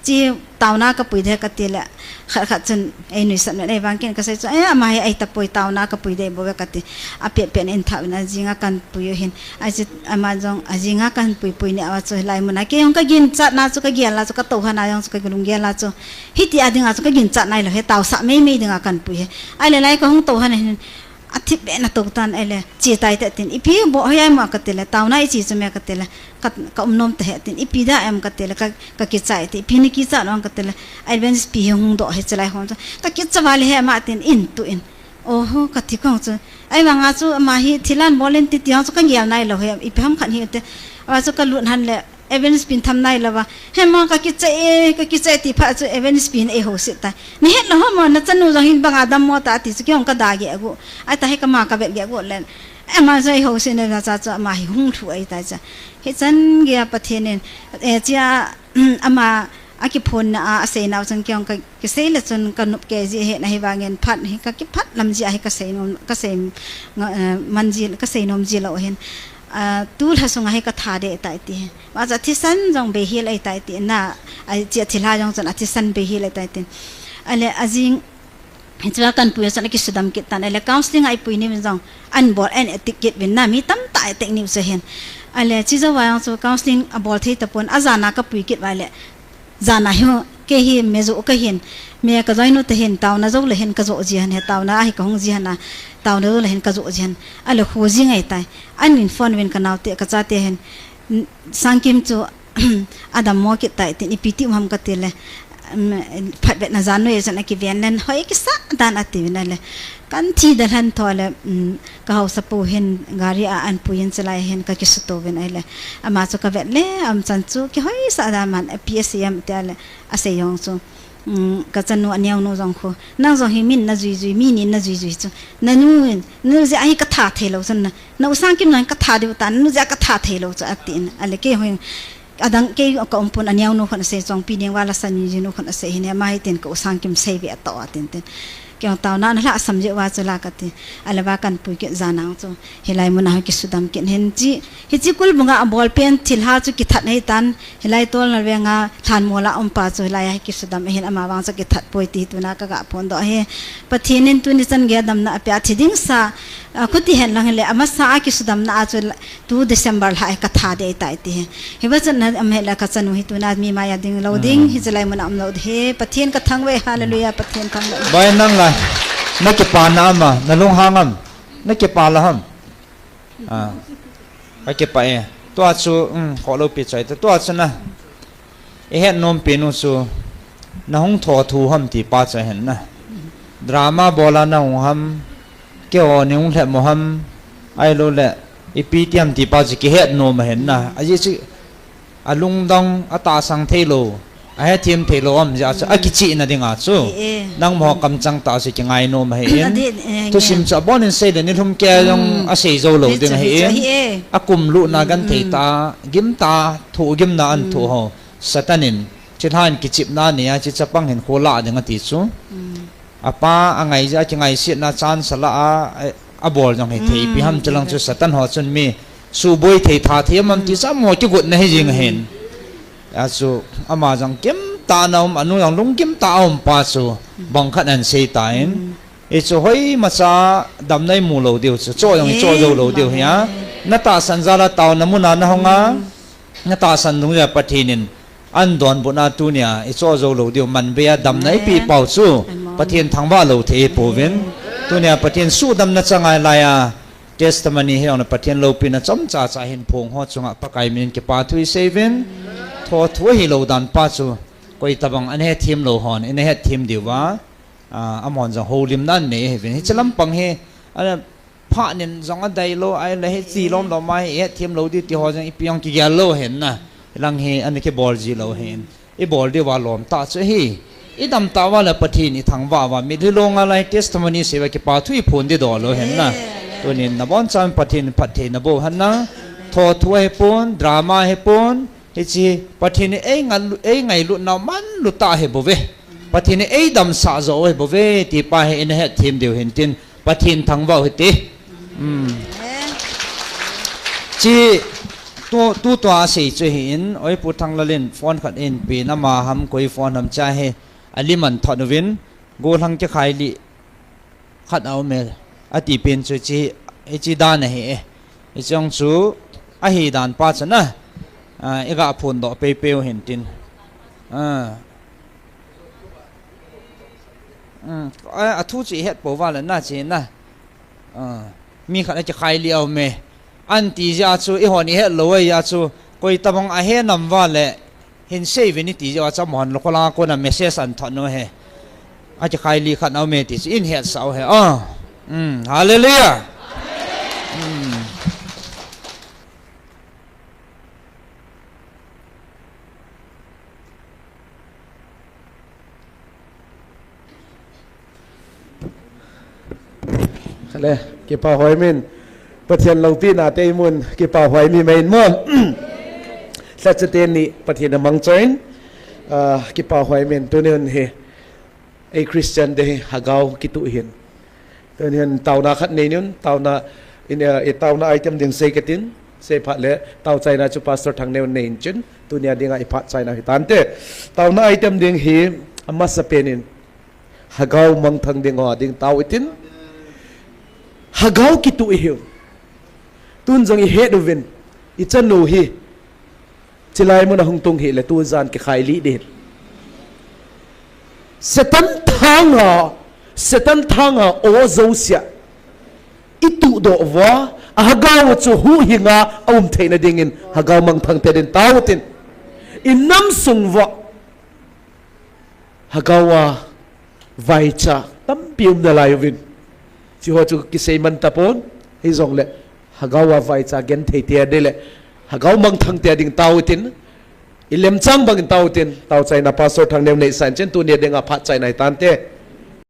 chi tawna ka pui de ka tela kha chen ai nui san nei wang ken ka sai chu ama ai ta pui tawna ka pui de bo ka ti a pe pen en tha na jinga kan pui hin ai chi ama jong a jinga kan pui ne awa chu lai muna ke yong ka gin chat na chu ka gian la chu ka to hana yong chu ka gulung gian la chu hiti adinga chu ka gin chat nai lo he taw sa me dinga kan pui ai le lai ka hong to hana hin athi be na to tan ele chi tai ta tin ipi bo hoyai ma ka tela tawna I chi chu me ka tela ka umnom te tin ipi da em ka tela ka ki chai ti pini ki cha long ka tela ai ben pi hung do he chalai hon ka ki chawal he ma tin in tu in oho ka ti kong chu ai wanga chu ma hi thilan bolen ti tiang chu ka ngial nai lo he ipi ham khan hi te wa chu ka lun han le events pin tham nai lawa he ma ka ki chai ti pha chu events pin e ho sit ta ni het lo mo na chanu jong hin banga dam mo ta ti chu kyong ka da ge agu ai ta he ka ma ka be ge go len ama zai ho sin na cha cha ma hi hung thu ai ta cha he chan ge pathen e cha ama aki phone na a sei naw chang kyong ka ki sei la chun ka nup ke ji he na hi wangen phat he ka ki phat lam ji a he ka sei nom ka sei manjil ka sei nom ji lo hen tul hasunga he ka tha de tai ti wa za thisan jong be hi lai tai ti na ai chi thila jong chan athisan be hi lai tai ti ale ajing hitwa kan puya san ki sudam ki tan ale counseling ai pui ni jong an bol en ticket win na mi tam tai tek ni se hen ale chi zo wa jong so counseling a bol the tapon azana ka pui kit wa le zana hi ke hi mezo ka hin me ka joinu te hin taw na zo le hin ka zo ji han he taw na hi ka hong ji hana taw na le hin ka zo ji han ale khu ji ngai tai an in phone win ka naw te ka cha te hen sangkim chu adam mo ki tai ti ipiti ham ka te le phat bet na zanu ye san ki ven len hoi ki sa dan ati na le kan thi dan han thole ka ho sapu hen gari a an puyen chalai hen ka ki suto ven ai le ama chu ka vet le am chan chu ki hoi sa da man psm te le ase yong chu ka chanu anyau no jong kho nang jong hi min na zui mi ni na zui chu na nu ja ai ka tha thelo san na usang kim nan ka tha de tan nu ja ka tha thelo cha atin ale ke hoing adang ke ka umpun anyau no khon se chong pi ning wala san ni no khon se hin ma hi ten ka usang kim se be to atin ten kyong taw na la samje wa chula ka ti alwa kan pui ke zanang chu helai mun ha ki sudam ken hen chi hi chi kul bunga ball pen thil ha chu ki that nei tan helai tol na wenga than mola pa chu helai ki sudam hen ama wang cha ki that poi ti tu na ka ga phone do he pathinin tu ni chan ge dam na apya thiding sa khuti hen lang le ama sa ki sudam na chu 2 December la ka tha de tai ti he wa chan na am he la ka chanu hi tu na mi ma ya ding loading hi chalai mun am lo he pathin ka thang we hallelujah pathin thang bai nang la na ke pa na ma na long hangam na ke pa la ham a ke pa e to a chu ho lo pi chai to a chana e he nom pe no chu na hong tho thu ham ti pa cha hen na drama bola na hong ham kêu nếu lệ moham ai lo lệ ipitiam ti pa chỉ hết no mà hiện na ai chỉ alung dong ata sang thelo ai thiam thelo am ja a kichi na dinga chu nang mo kam chang ta si ngai no ma hiện tu sim cha bon in say ni hum ke yong a sei zo lo ding hiện a kum lu na gan thei ta gim ta thu gim na an thu ho satanin chỉ han kichip na nia chỉ chapang hen khola dinga ti chu apa angai ja chingai sit na chan sala a bol jong he thei pi ham chalang chu satan ho chun mi su boi thei tha thiam am ti sam mo chi gut na he jing hen a chu ama jang kem ta na anu yang lung kem ta om pa chu bang khat an sei ta in e chu hoi ma cha dam nai mu lo diu chu cho yong cho zo lo diu ya na ta san za la taw na mu na na honga na ta san dung ya pathinin an don bu na tu nia e cho zo lo diu man be dam nai pi pau chu pathian thangwa lo the povin tunia pathian su dam na changai laya testimony he on pathian lo pin na chom cha cha hin phong ho chunga pakai min ke pa thui seven tho tho hi lo dan pa chu koi tabang an he thim lo hon in he thim diwa amon jang holim nan ne he hi chalam pang he ana pha nin jong a dai lo ai la he chi lom lo mai he thim lo di ti ho jang ipiang ki ya lo hen na lang he an ke bol ji lo hen e bol di wa lom ta chu hi idam tawa la pathin I thangwa wa mi dilonga lai testimony sewa ki pa thui phun di do lo hen na to nin na bon cham pathin pathe na bo han na tho thuai pon drama he pon he chi pathin e ngai lu na man lu ta he bo ve pathin e dam sa zo he bo ve ti pa he in he thim deu hin tin pathin thangwa he ti chi tu to a sei che hin oi pu thang la len phone khat in pe na ma ham koi phone ham cha he aliman thonwin go hlang che khai li khat au me ati pen chu chi e chi dan he e chang chu a hi dan pa chana e ga phun do pe pe hin tin a thu chi het po wa la na chi na mi khat che khai li au me an ti ja chu e honi het lo ya chu koi tabang a he nam wa le hin sei veni ti ja cha mon lo kola ko na message an thon no he a cha khai li khat au me ti in he sao he hallelujah khale ki pa hoi min pathian lo pi na te mun ki pa hoi mi main mon sa chaten ni pathian amang join ki pa hoi min tunen he a Christian de hagau ki tu hin tunen tau na khat nei nun tau na in e tau na item ding sei katin se phat le tau chai na chu pastor thang ne nei chun tunia dinga i phat chai na hitan te tau na item ding hi amma sa penin hagau mang thang ding ho ding tau itin hagau ki tu hi tun jong I head of in I chan no hi chilai mo na hung tung hi le tu zan ke khai li de setan thanga o zo sia I tu do wa a hagau chu hu hinga theina ding in hagau mang phang te den tautin in nam sung wa hagawa vai cha tam pium na lai win chi ho chu ki sei man tapon hi zong le hagawa vai cha gen thei tia de le hagau mang thang tia ding tautin ilem chang bang tautin tau chai na pastor thang nem nei san chen tu ne denga phat chai nai tan te